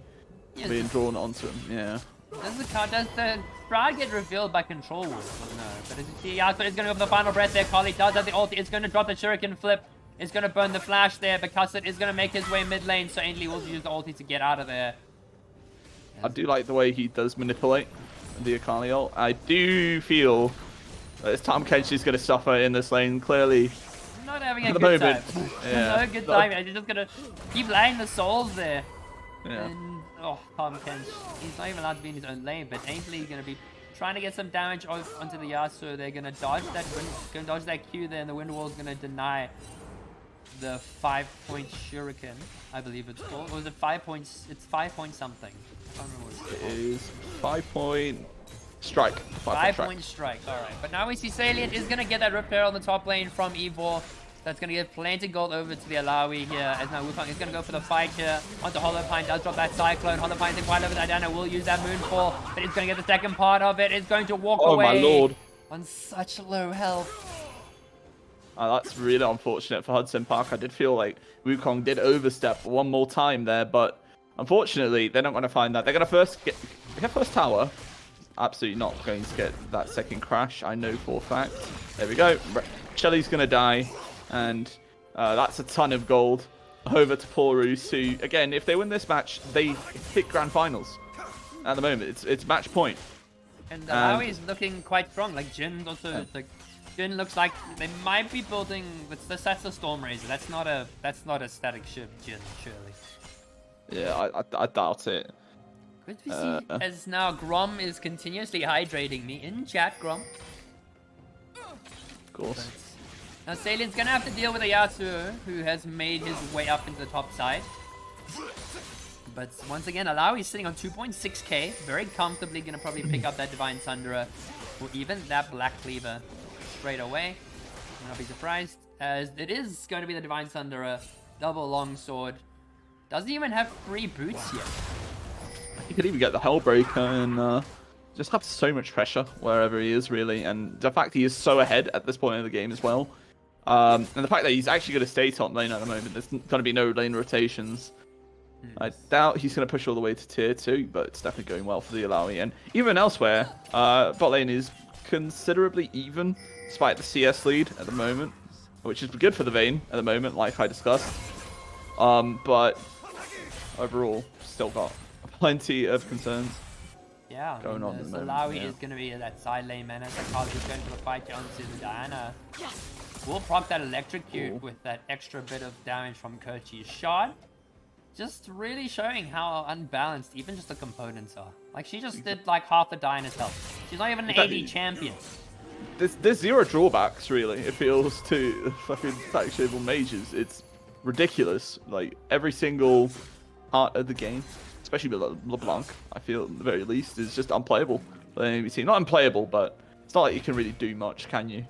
being drawn onto him. Yeah. Does the Sprout get revealed by control ward? No. But as you see, Yasuo is going to go for the final breath there. Kali does have the ulti. It's going to drop the Shuriken Flip. It's going to burn the flash there, but Custard is going to make his way mid lane, so Ainley will use the ulti to get out of there. I do like the way he does manipulate the Akali ult. I do feel that this Tom Kench is going to suffer in this lane, clearly. Not having a good time. Yeah. No good time. He's just going to keep laying the souls there. Yeah. And, oh, Tom Kench. He's not even allowed to be in his own lane, but Ainley going to be trying to get some damage onto the Yasuo. They're going to dodge that Q there, and the wind wall is going to deny the 5-point shuriken, I believe it's called. Or was it 5 points? It's 5 point something. I don't remember what it's called. It is 5-point strike. 5-point strike. Alright. But now we see Salient is going to get that repair on the top lane from Evil. That's going to give plenty gold over to the Alawi here. As now Wukong is going to go for the fight here. Onto Holopine. Does drop that Cyclone. Holopine is quite over that. Diana will use that Moonfall. But it's going to get the second part of it. It's going to walk away. Oh my lord. On such low health. That's really unfortunate for Hudson Park. I did feel like Wukong did overstep one more time there, but unfortunately, they're not going to find that. They're going to get first tower. Absolutely not going to get that second crash, I know for a fact. There we go. Shelly's going to die, and that's a ton of gold over to poor Roos, who, again, if they win this match, they hit grand finals. At the moment, it's match point. And Alawi is looking quite strong. Like Jin also, Jin looks like they might be building. That's a Storm Razor. That's not a static ship, Jin, surely. Yeah, I doubt it. Good to see. As now Grom is continuously hydrating me in chat, Grom. Of course. Now Salient's gonna have to deal with a Yasuo who has made his way up into the top side. But once again, Alawi is sitting on 2.6k, very comfortably gonna probably pick up that Divine Thunderer or even that Black Cleaver straight away. I'll not be surprised, as it is going to be the Divine Thunderer, double longsword. Doesn't even have 3 boots yet. He could even get the Hellbreaker and just have so much pressure wherever he is, really. And the fact he is so ahead at this point in the game as well. And the fact that he's actually going to stay top lane at the moment. There's going to be no lane rotations. I doubt he's going to push all the way to tier 2, but it's definitely going well for the Alawi. And even elsewhere, bot lane is considerably even, despite the CS lead at the moment, which is good for the Vayne at the moment, like I discussed. But overall, still got plenty of concerns. Yeah, going on at the moment. Salawi Yeah. is going to be that side lane man. As Akali is going for the fight onto the Diana. We'll proc that electrocute with that extra bit of damage from Kochi's shot. Just really showing how unbalanced even just the components are. Like, she just did like half the Diana's health. She's not even an AD champion. There's zero drawbacks, really. It feels to fucking Static Shiv or mages. It's ridiculous. Like, every single part of the game, especially with LeBlanc, I feel at the very least, is just unplayable. Not unplayable, but it's not like you can really do much, can you?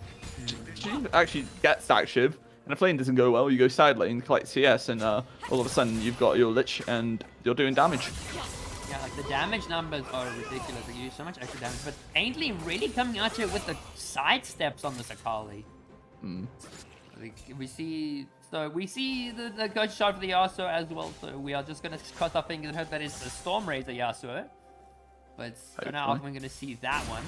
You actually get Static Shiv, and if lane doesn't go well, you go side lane, collect CS, and all of a sudden you've got your Lich and you're doing damage. Yeah, like the damage numbers are ridiculous. Like, you do so much extra damage, but Aintley really coming at you with the side steps on this Akali. Like, we see the coach shot for the Yasuo as well, so we are just gonna cross our fingers and hope that it's the Storm Razor Yasuo. But for now, we're gonna see that one.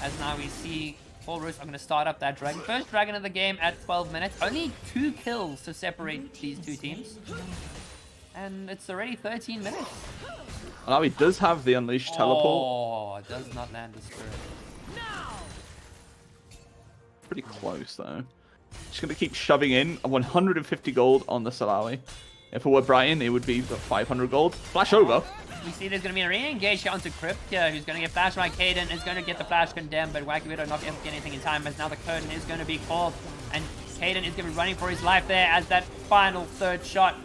As now we see Roos, I'm gonna start up that dragon. First dragon of the game at 12 minutes. Only 2 kills to separate these two teams. And it's already 13 minutes. Now he does have the Unleashed teleport. Oh, does not land the spirit. Pretty close, though. Just going to keep shoving in 150 gold on the Salawi. If it were Brian, it would be 500 gold. Flash over. We see there's going to be a re-engage here onto Crypt here, who's going to get flashed by Kaden, is going to get the flash condemned, but Wacky Widow not able to get anything in time, as now the curtain is going to be called, and Kaden is going to be running for his life there, as that final third shot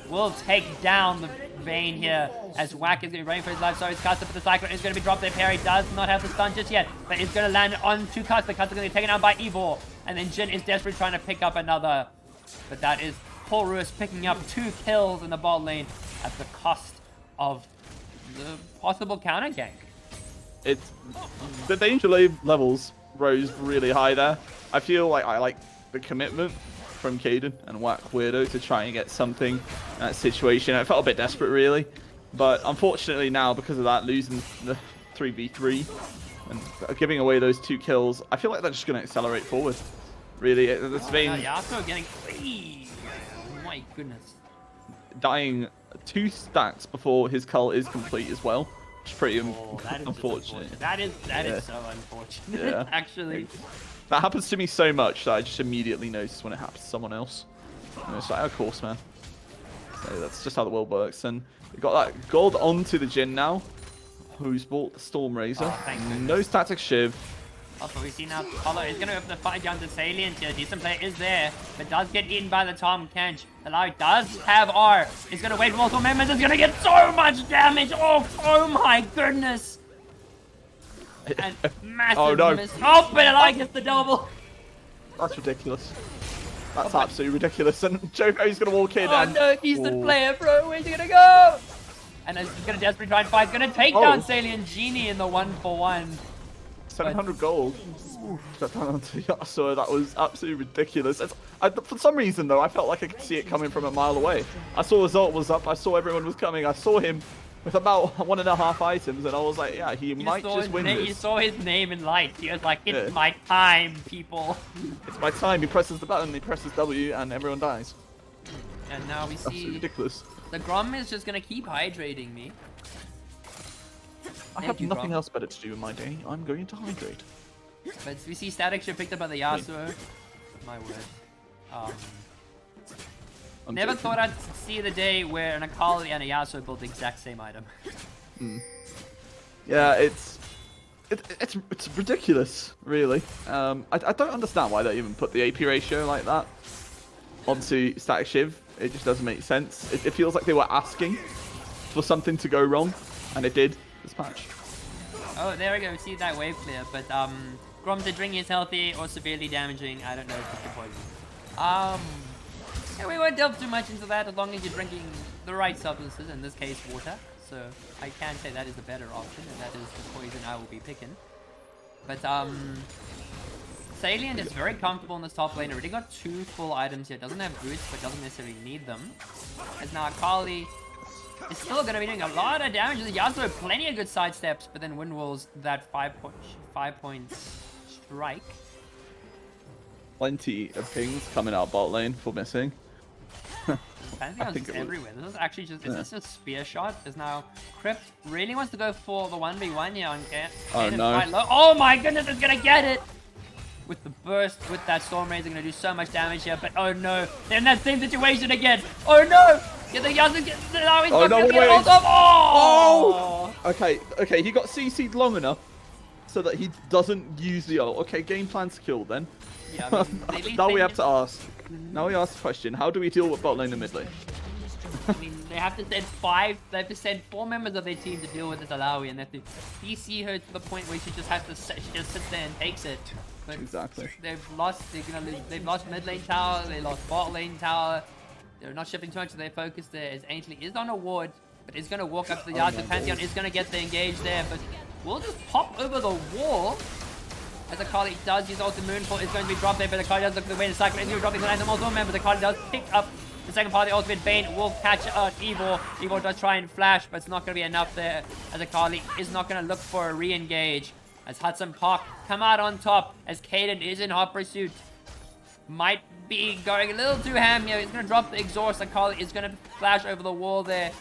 will take down the Vayne here, as Wack is going to be running for his life. So his Custer for the Cyclone is going to be dropped there. Parry does not have the stun just yet, but is going to land on to Custer. Custer's going to be taken out by Ivor, and then Jin is desperately trying to pick up another, but that is Roos picking up 2 kills in the bot lane at the cost of the possible counter gank. It's the danger levels rose really high there. I feel like I like the commitment from Kaden and Wack Weirdo to try and get something in that situation. I felt a bit desperate, really, but unfortunately now, because of that, losing the 3v3 and giving away those 2 kills, I feel like they're just going to accelerate forward. Really, this Vayne Yasuo getting free. Oh my goodness. Dying 2 stacks before his cull is complete as well. Which is pretty that is unfortunate. That is so unfortunate. Yeah. Actually. That happens to me so much that I just immediately notice when it happens to someone else. And it's like, of course, man. So that's just how the world works. And we got that gold onto the Jin now, who's bought the Storm Razor. No Static Shiv. Also, we see now Apollo is going to open the fight down to Salient here. Decent player is there, but does get eaten by the Tom Kench. Alawi does have R. He's going to wait for multiple members. Is going to get so much damage. Oh my goodness. And massive miss. Oh, but Alawi gets the double. That's ridiculous. That's absolutely ridiculous. And Joko's going to walk in and... no, decent player, bro. Where's he going to go? And he's going to desperately try and fight. Going to take down Salient Genie in the 1-for-1. 700 gold. So that was absolutely ridiculous. For some reason, though, I felt like I could see it coming from a mile away. I saw Result was up. I saw everyone was coming. I saw him with about 1.5 items, and I was like, yeah, he might just win this. You saw his name in lights. He was like, it's my time, people. It's my time. He presses the button, he presses W, and everyone dies. And now we see... Absolutely ridiculous. The Grom is just going to keep hydrating me. I have nothing else better to do in my day. I'm going to hydrate. But we see Static Shiv picked up by the Yasuo. My word. Never thought I'd see the day where an Akali and a Yasuo built the exact same item. Yeah, it's ridiculous, really. I don't understand why they even put the AP ratio like that onto Static Shiv. It just doesn't make sense. It feels like they were asking for something to go wrong, and it did. This patch. Oh, there we go. We see that wave clear. But Grom's drinking is healthy or severely damaging. I don't know if it's the poison. Yeah, we won't delve too much into that as long as you're drinking the right substances, in this case water. So I can say that is a better option, and that is the poison I will be picking. But Salient is very comfortable in this top lane. Already got 2 full items here. Doesn't have boots, but doesn't necessarily need them. As now Akali is still going to be doing a lot of damage. The Yasuo plenty of good side steps, but then Windwall's that 5-point strike. Plenty of things coming out bot lane for missing. Pantheon's think just it was. everywhere. This is actually just, is this a spear shot? Is now Crypt really wants to go for the 1v1 here on Kaden. Oh, no. Quite low. Oh my goodness, it's gonna get it! With the burst, with that Storm Razor, gonna do so much damage here, but oh no, they're in that same situation again. Oh no! Get the Yasuo, Oh, no, wait. Oh! Okay, he got CC'd long enough so that he doesn't use the ult. Okay, game plan's killed then. Yeah, I mean, Now we have to ask. Now we ask the question, how do we deal with bot lane and mid lane? I mean, they have to send 4 members of their team to deal with this Alawi, and they have to DC her to the point where she just has to she just sits there and takes it. But Exactly. they've lost mid lane tower, they lost bot lane tower. They're not shifting too much of their focus there, as Ainsley is on a ward, but is going to walk up to the yard. The Pantheon is going to get the engage there, but will just pop over the wall. As Akali does use ultimate Moonfall, is going to be dropped there, but Akali does look for the way to cycle into dropping the land. The multiple member, Akali does pick up the second part of the ultimate. Bane will catch Evil. Evil does try and flash, but it's not going to be enough there, as Akali is not going to look for a re-engage. As Hudson Park come out on top, as Kaden is in hot pursuit. Might be going a little too ham here. He's going to drop the exhaust. Akali is going to flash over the wall there.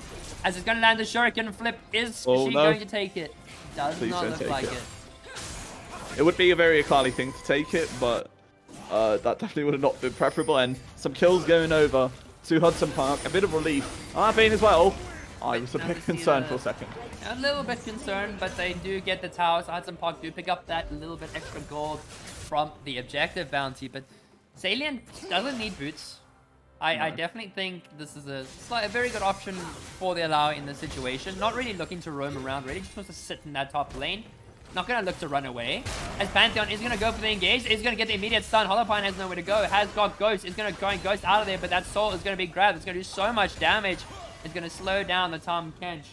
As it's going to land the shuriken flip. Is she going to take it? Does Please not don't look take like it. it. It would be a very Akali thing to take it, but that definitely would have not been preferable. And some kills going over to Hudson Park. A bit of relief. Bane as well. I was a bit concerned for a second. A little bit concerned, but they do get the towers. Hudson Park do pick up that little bit extra gold from the objective bounty. But Salient doesn't need boots. I definitely think this is a very good option for the Allow in this situation. Not really looking to roam around, really just wants to sit in that top lane. Not going to look to run away. As Pantheon is going to go for the engage. Is going to get the immediate stun. Holopine has nowhere to go. Has got Ghost. Is going to go and Ghost out of there. But that soul is going to be grabbed. It's going to do so much damage. It's going to slow down the Tom Kench.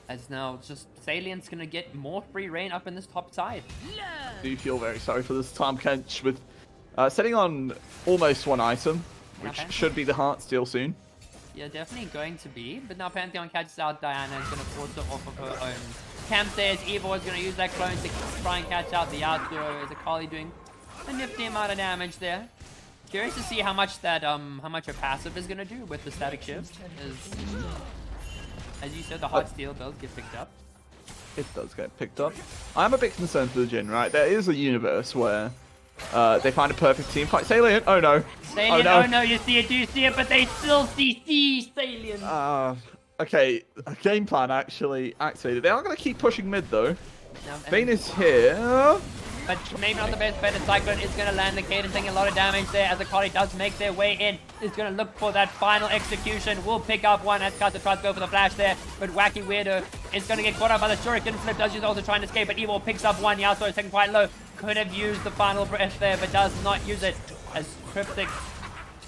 As now just Salient's going to get more free reign up in this top side. I do feel very sorry for this Tom Kench with setting on almost one item, which should be the heart steal soon. Yeah, definitely going to be. But now Pantheon catches out Diana. Is going to force her off of her own camp there. As Evo is going to use that clone to try and catch out the Yasuo. As Akali doing a nifty amount of damage there. Curious to see how much that how much her passive is going to do with the static shift. As you said, the hot steal does get picked up. It does get picked up. I'm a bit concerned for the Jhin, right? There is a universe where they find a perfect team fight. Salient, oh no. Salient, oh no, you see it, but they still CC Salient. Okay, a game plan actually activated. They are going to keep pushing mid though. Bane is here. But maybe not the best bet. Cyclone is going to land the Kaden, taking a lot of damage there as Akali does make their way in. Is going to look for that final execution. Will pick up one as Kata tries to go for the flash there. But Wacky Weirdo is going to get caught up by the Shuriken flip. Does use also trying to escape, but Evil picks up one. Yasuo is taken quite low. Could have used the final breath there, but does not use it. As Cryptic,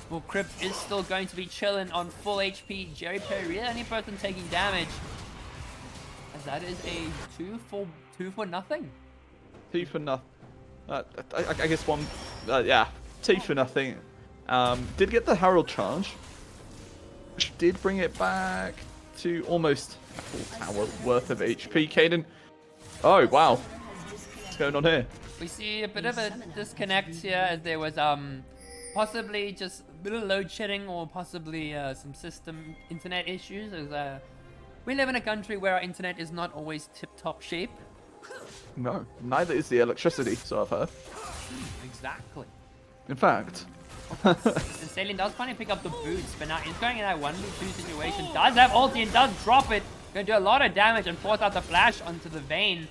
well, Crypt is still going to be chilling on full HP. Jerry Perry, really only person taking damage. As that is a two for nothing. 2 for nothing. I guess one, yeah, 2 for nothing. Did get the Herald charge, which did bring it back to almost a full tower worth of HP. Kaden, oh wow, what's going on here? We see a bit of a disconnect here, as there was possibly just a bit of load shedding or possibly some system internet issues. As we live in a country where our internet is not always tip-top shape. No, neither is the electricity, so I've heard. Exactly. In fact. And Salient does finally pick up the boots, but now he's going in that 1v2 situation. Does have ulti and does drop it. Going to do a lot of damage and force out the flash onto the Vayne.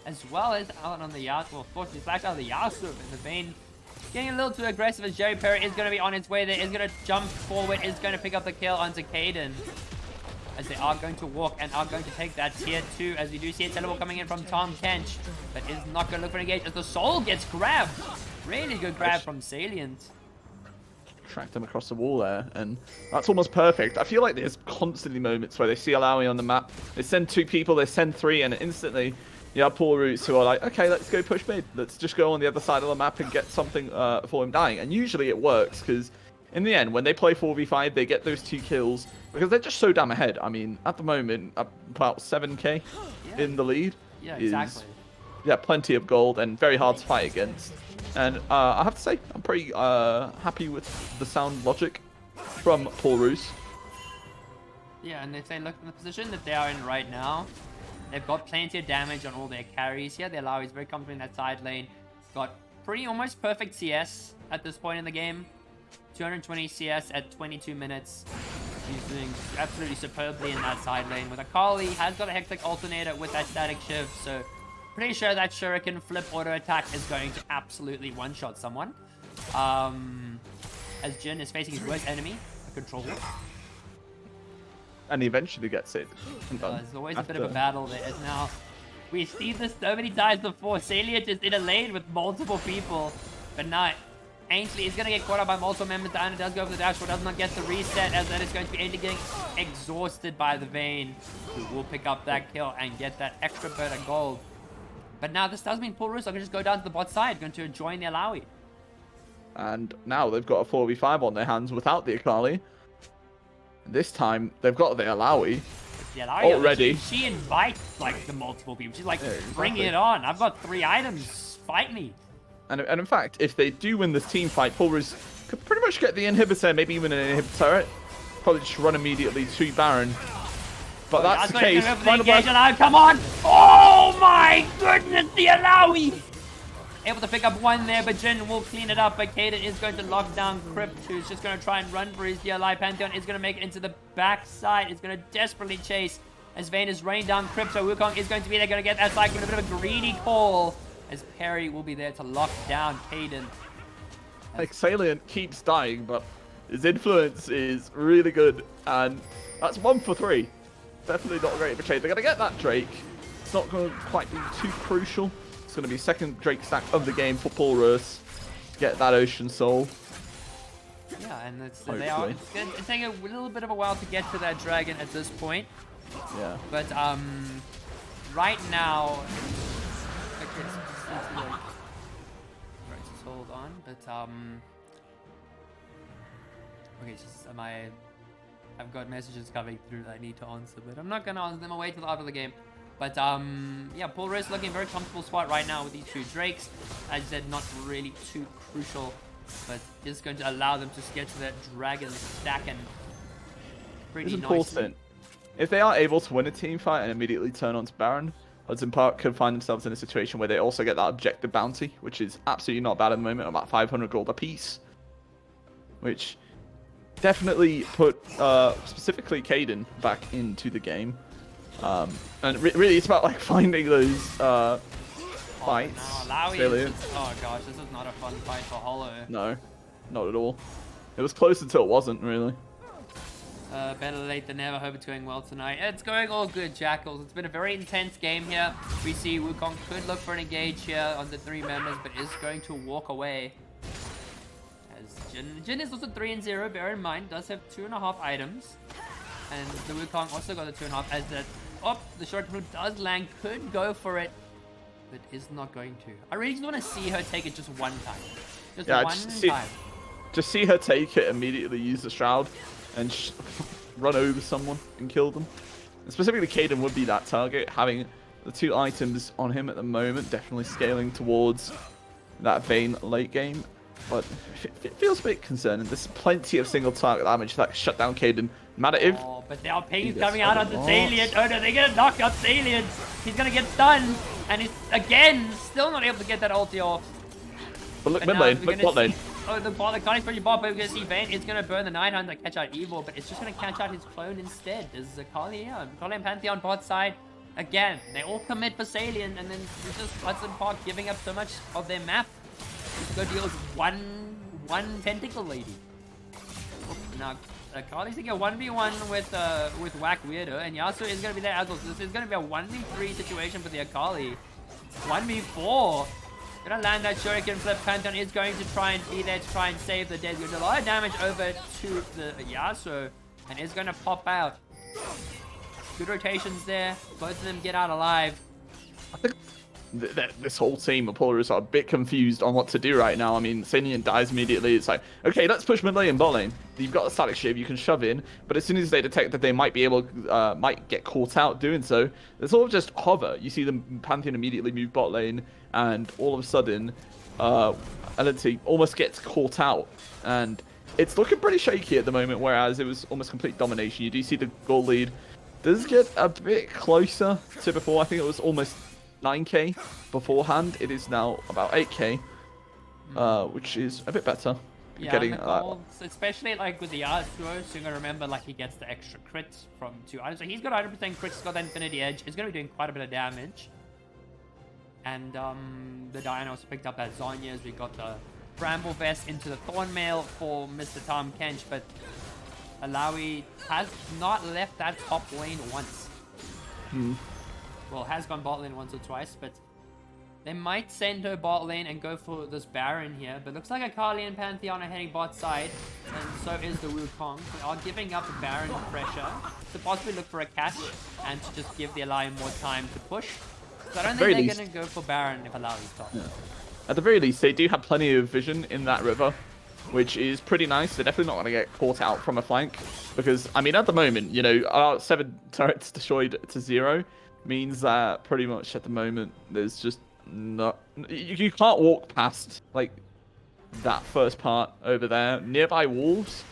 As well as out on the Yasuo. Well, of course, he flashed out the Yasuo and the Vayne. Getting a little too aggressive as Jerry Perry is going to be on its way there. Is going to jump forward. Is going to pick up the kill onto Kaden. As they are going to walk and are going to take that tier 2, as we do see a teleport coming in from Tom Kench, but is not going to look for an engage as the soul gets grabbed. Really good grab from Salient. Tracked them across the wall there, and that's almost perfect. I feel like there's constantly moments where they see Alawi on the map, they send 2 people, they send 3, and instantly you have poor Roots who are like, okay, let's go push mid. Let's just go on the other side of the map and get something for him dying. And usually it works, because in the end, when they play 4v5, they get those 2 kills because they're just so damn ahead. I mean, at the moment, about 7k in the lead. Yeah, exactly. Yeah, plenty of gold and very hard to fight against. And I have to say, I'm pretty happy with the sound logic from Paul Roos. Yeah, and if they look in the position that they are in right now, they've got plenty of damage on all their carries here. Their Lawi is very comfortable in that side lane. Got pretty almost perfect CS at this point in the game. 220 CS at 22 minutes. He's doing absolutely superbly in that side lane. With Akali, has got a Hectic Alternator with that Static Shiv, so pretty sure that Shuriken flip auto attack is going to absolutely one-shot someone. As Jin is facing his worst enemy, a controller. And he eventually gets it. There's always a bit of a battle there. Now, we've seen this so many times before. Salient is in a lane with multiple people, but now Ainsley is going to get caught up by multiple members. Diana does go for the dash, but does not get the reset, as that is going to be Ainsley getting exhausted by the Vayne, who will pick up that kill and get that extra bit of gold. But now this does mean Paul Roos are going to just go down to the bot side, going to join the Alawi. And now they've got a 4v5 on their hands without the Akali. This time, they've got the Alawi. The Alawi already. She invites, like, the multiple people. She's like, yeah, exactly. Bring it on. I've got 3 items. Fight me. And in fact, if they do win this team fight, Paul Roos could pretty much get the inhibitor, maybe even an inhibitor turret. Probably just run immediately to Baron. But that's the case. Come on! Oh my goodness, the Alawi! Able to pick up one there, but Jin will clean it up. But Kaden is going to lock down Crypt, who's just going to try and run for his DLI. Pantheon is going to make it into the backside. Is going to desperately chase as Vayne is raining down Crypt. So Wukong is going to be there, going to get that cycle. A bit of a greedy call, as Perry will be there to lock down Kaden. Like, Salient keeps dying, but his influence is really good. And that's 1 for 3. Definitely not great for trade. They're going to get that Drake. It's not going to quite be too crucial. It's going to be second Drake stack of the game for Paul Roos to get that Ocean Soul. Yeah, and it's taking a little bit of a while to get to that dragon at this point. Yeah. But right now, okay, just hold on. But okay, just I've got messages coming through that I need to answer, but I'm not gonna answer them. I'll wait till after the game. But yeah, Paul Roos looking very comfortable spot right now with these 2 Drakes. As I said, not really too crucial, but is going to allow them to just get to that dragon stacking pretty It's nicely. important. If they are able to win a team fight and immediately turn onto Baron, Hudson Park could find themselves in a situation where they also get that objective bounty, which is absolutely not bad at the moment, about 500 gold apiece, which definitely put specifically Kaden back into the game. And really, it's about like finding those fights. Oh gosh, this is not a fun fight for Hollow. No, not at all. It was close until it wasn't, really. Better late than never. Hope it's going well tonight. It's going all good, Jackals. It's been a very intense game here. We see Wukong could look for an engage here on the 3 members, but is going to walk away. As Jin is also 3-0. Bear in mind, does have 2.5 items, and the Wukong also got the 2.5. As that, the short route does land. Could go for it, but is not going to. I really just want to see her take it just one time. Just one time. Just see her take it, immediately use the Shroud, and run over someone and kill them. And specifically, Kaden would be that target, having the 2 items on him at the moment, definitely scaling towards that Vayne late game. But it feels a bit concerning. There's plenty of single target damage that shut down Kaden. Matter oh, but there are pings coming out on the Salient. Oh no, they're gonna knock up Salient. He's gonna get stunned, and he's again still not able to get that ulti off. But look, mid lane, look bot lane. Oh, the Connie's pretty bot, but we're gonna see Vayne. It's gonna burn the 900 to catch out Evil, but it's just gonna catch out his clone instead. There's Akali here. Akali and Pantheon bot side. Again, they all commit for Salient, and then it's just Hudson Park giving up so much of their map. Just go deal with one tentacle lady. Now, Akali's gonna get 1v1 with Whack Weirdo, and Yasuo is gonna be there as well. So this is gonna be a 1v3 situation for the Akali. 1v4. Gonna land that Shuriken flip. Pantheon is going to try and be there to try and save the dead. There's a lot of damage over to the Yasuo, and is gonna pop out. Good rotations there. Both of them get out alive. I think this whole team of Paul Roos are a bit confused on what to do right now. I mean, Salient dies immediately. It's like, okay, let's push mid lane, bot lane. You've got a static shiv you can shove in, but as soon as they detect that they might be able, might get caught out doing so, they sort of just hover. You see the Pantheon immediately move bot lane, and all of a sudden, LNT almost gets caught out, and it's looking pretty shaky at the moment, whereas it was almost complete domination. You do see the goal lead does get a bit closer to before. I think it was almost 9k beforehand. It is now about 8k, which is a bit better. Yeah, Getting and the golds, especially like with the Yasuo, so you're gonna remember like he gets the extra crits from 2 items. So he's got 100% crits, he's got the Infinity Edge. He's gonna be doing quite a bit of damage. And the Diana also picked up that Zonya's. We got the Bramble Vest into the Thornmail for Mr. Tom Kench, but Alawi has not left that top lane once. Well, has gone bot lane once or twice, but they might send her bot lane and go for this Baron here. But looks like Akali and Pantheon are heading bot side, and so is the Wukong. They are giving up the Baron pressure to possibly look for a catch and to just give the Alawi more time to push. So I don't think they're going to go for Baron if Alawi's top. Yeah. At the very least, they do have plenty of vision in that river, which is pretty nice. They're definitely not going to get caught out from a flank because, I mean, at the moment, you know, our 7 turrets destroyed to 0 means that pretty much at the moment there's just not... You can't walk past, like, that first part over there. Nearby walls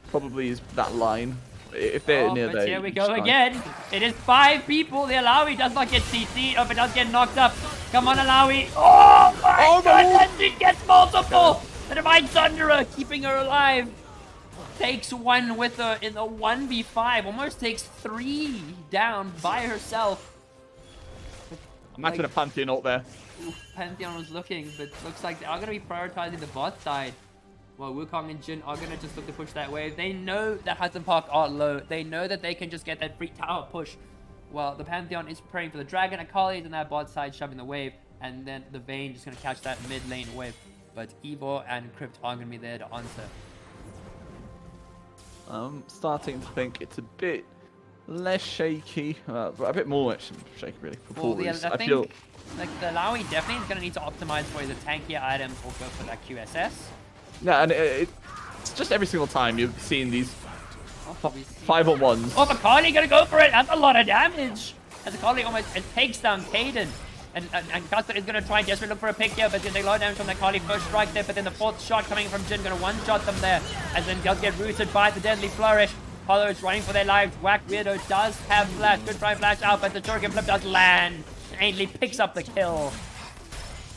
probably is that line. If they're near there... Here we go again. It is 5 people. The Alawi does not get CC'd. Oh, but does get knocked up. Come on, Alawi. Oh, my goodness. She gets multiple. The Divine Thunderer keeping her alive. Takes 1 with her in the 1v5. Almost takes 3 down by herself. Imagine a Pantheon out there. Pantheon was looking, but looks like they are going to be prioritizing the bot side. Well, Wukong and Jin are going to just look to push that wave. They know that Hudson Park are low. They know that they can just get that free tower push. Well, the Pantheon is preparing for the Dragon. Akali is on that bot side shoving the wave. And then the Vayne just going to catch that mid lane wave. But Evo and Crypt are going to be there to answer. I'm starting to think it's a bit less shaky, but a bit more shaky really. Well, yeah, I think like the Alawi definitely is going to need to optimize for either tankier items or go for that QSS. Yeah, and it's just every single time you've seen these 5-on-1s. Oh, Akali going to go for it. That's a lot of damage. As Akali almost takes down Kaden. And Custer is going to try and desperately look for a pick here, but there's a lot of damage from the Akali first strike there, but then the 4th shot coming from Jin, going to one-shot them there, as then does get rooted by the Deadly Flourish. Hollow is running for their lives. Whack Weirdo does have flash, good try flash out, but the Shuriken Flip does land. Ainley picks up the kill.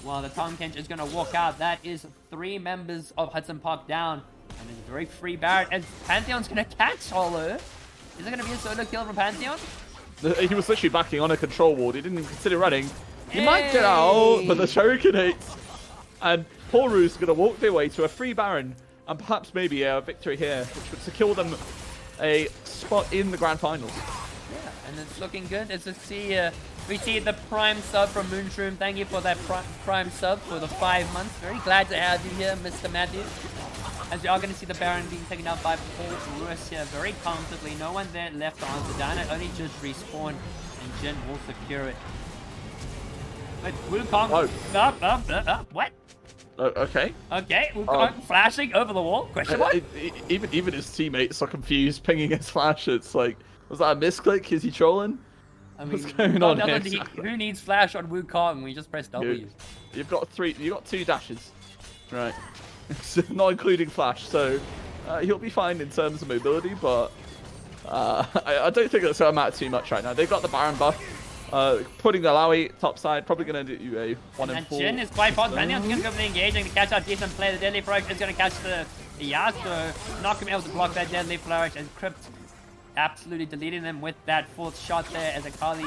Well, the Tom Kench is going to walk out. That is 3 members of Hudson Park down, and it's a very free Barrett, and Pantheon's going to catch Hollow. Is it going to be a solo kill from Pantheon? He was literally backing on a control ward. He didn't even consider running. He might get out, but the Shuriken hits. And poor Roos is going to walk their way to a free Baron and perhaps maybe a victory here, which would secure them a spot in the grand finals. Yeah, and it's looking good. As we see the Prime sub from Moonshroom. Thank you for that Prime sub for the 5 months. Very glad to have you here, Mr. Matthew. As we are going to see the Baron being taken out by Paul Roos here very comfortably. No one there left to answer down. It only just respawned, and Jin will secure it. But Wukong... what? Okay. Okay, Wukong flashing over the wall? Question mark? Even his teammates are confused, pinging his flash. It's like, was that a misclick? Is he trolling? I mean, what's going on here? Who needs flash on Wukong? We just press W. You've got 2 dashes, right? Not including flash, so he'll be fine in terms of mobility, but I don't think that's going to matter too much right now. They've got the Baron buff. Putting the Alawi top side, probably going to do a 1 in 4. Jin is quite fast. Pantheon's going to go for the engaging to catch out decent play. The Deadly Flourish is going to catch the Yasuo. Not going to be able to block that Deadly Flourish, and Crypt absolutely deleting them with that 4th shot there, as Akali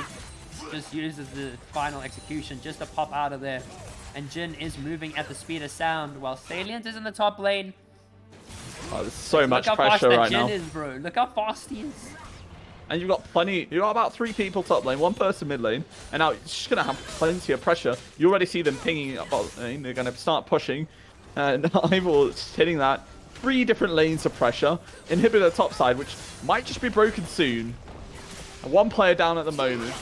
just uses the final execution just to pop out of there. And Jin is moving at the speed of sound while Salient is in the top lane. Oh, there's so much pressure right now. Look how fast that Jin is, bro. Look how fast he is. And you've got plenty, you've got about 3 people top lane, 1 person mid lane, and now it's just going to have plenty of pressure. You already see them pinging up bot lane, they're going to start pushing, and Ivor hitting that. 3 different lanes of pressure, inhibit the top side, which might just be broken soon. And 1 player down at the moment.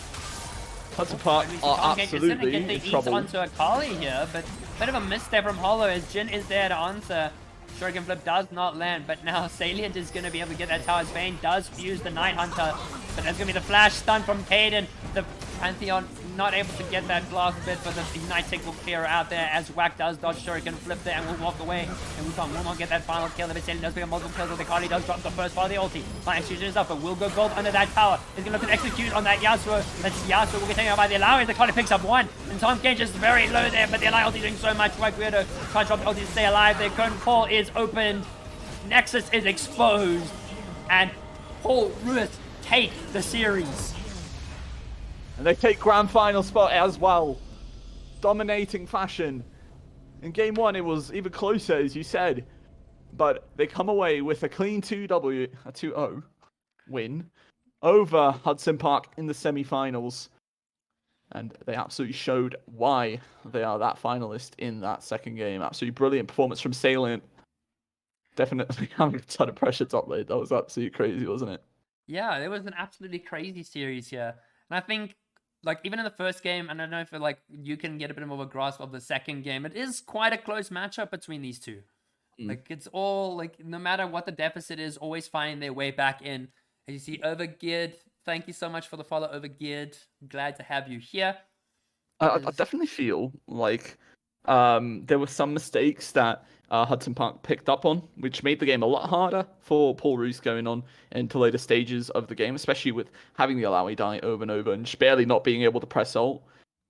Hudson Park are absolutely in trouble. Onto Akali here, but a bit of a miss there from Hollow as Jin is there to answer. Shuriken Flip does not land, but now Salient is going to be able to get that tower's Vayne does fuse the Night Hunter, but there's going to be the flash stun from Kaden. The Pantheon not able to get that last bit, but the Ignite Tick will clear out there as Wack does dodge Shuriken, flip there, and will walk away. And Wukong will not get that final kill. The Vitality does pick up multiple kills, but the Carly does drop the first part of the ulti. Fine, shooting himself, but will go gold under that tower. He's going to look to execute on that Yasuo. That's Yasuo will get taken out by the Alawi. The Carly picks up one, and Tom Cage is very low there, but the Alawi ulti doing so much work. Weirdo trying to drop the ulti to stay alive. The current call is opened. Nexus is exposed, and Paul Roos take the series. And they take grand final spot as well. Dominating fashion. In game 1, it was even closer, as you said. But they come away with a clean 2-0 win over Hudson Park in the semi-finals. And they absolutely showed why they are that finalist in that second game. Absolutely brilliant performance from Salient. Definitely having a ton of pressure top lane. That was absolutely crazy, wasn't it? Yeah, it was an absolutely crazy series here. And I think, like, even in the first game, and I don't know if, like, you can get a bit more of a grasp of the second game, it is quite a close matchup between these two. Like, it's all, like, no matter what the deficit is, always finding their way back in. As you see, Overgeared, thank you so much for the follow, Overgeared. Glad to have you here. I definitely feel like there were some mistakes that Hudson Park picked up on, which made the game a lot harder for Paul Roos going on into later stages of the game, especially with having the Alawi die over and over and just barely not being able to press ult.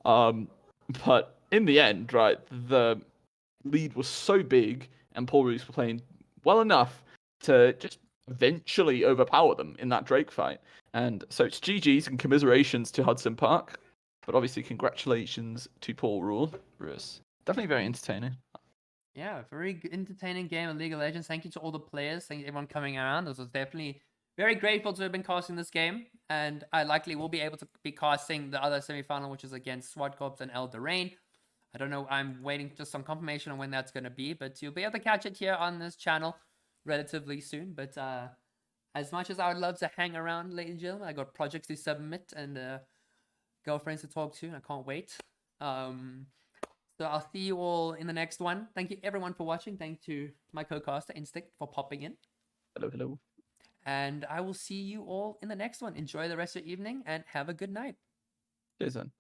But in the end, right, the lead was so big and Paul Roos were playing well enough to just eventually overpower them in that Drake fight. And so it's GG's and commiserations to Hudson Park. But obviously, congratulations to Paul Roos. Definitely very entertaining. Yeah, very entertaining game of League of Legends. Thank you to all the players. Thank you everyone coming around. This was definitely very grateful to have been casting this game. And I likely will be able to be casting the other semi-final, which is against SWAT Corps and Eldraine. I don't know. I'm waiting just some confirmation on when that's going to be. But you'll be able to catch it here on this channel relatively soon. But as much as I would love to hang around, ladies and gentlemen, I got projects to submit and girlfriends to talk to. I can't wait. So I'll see you all in the next one. Thank you everyone for watching. Thank you to my co-caster Instinct for popping in. Hello. And I will see you all in the next one. Enjoy the rest of your evening and have a good night. Cheers then.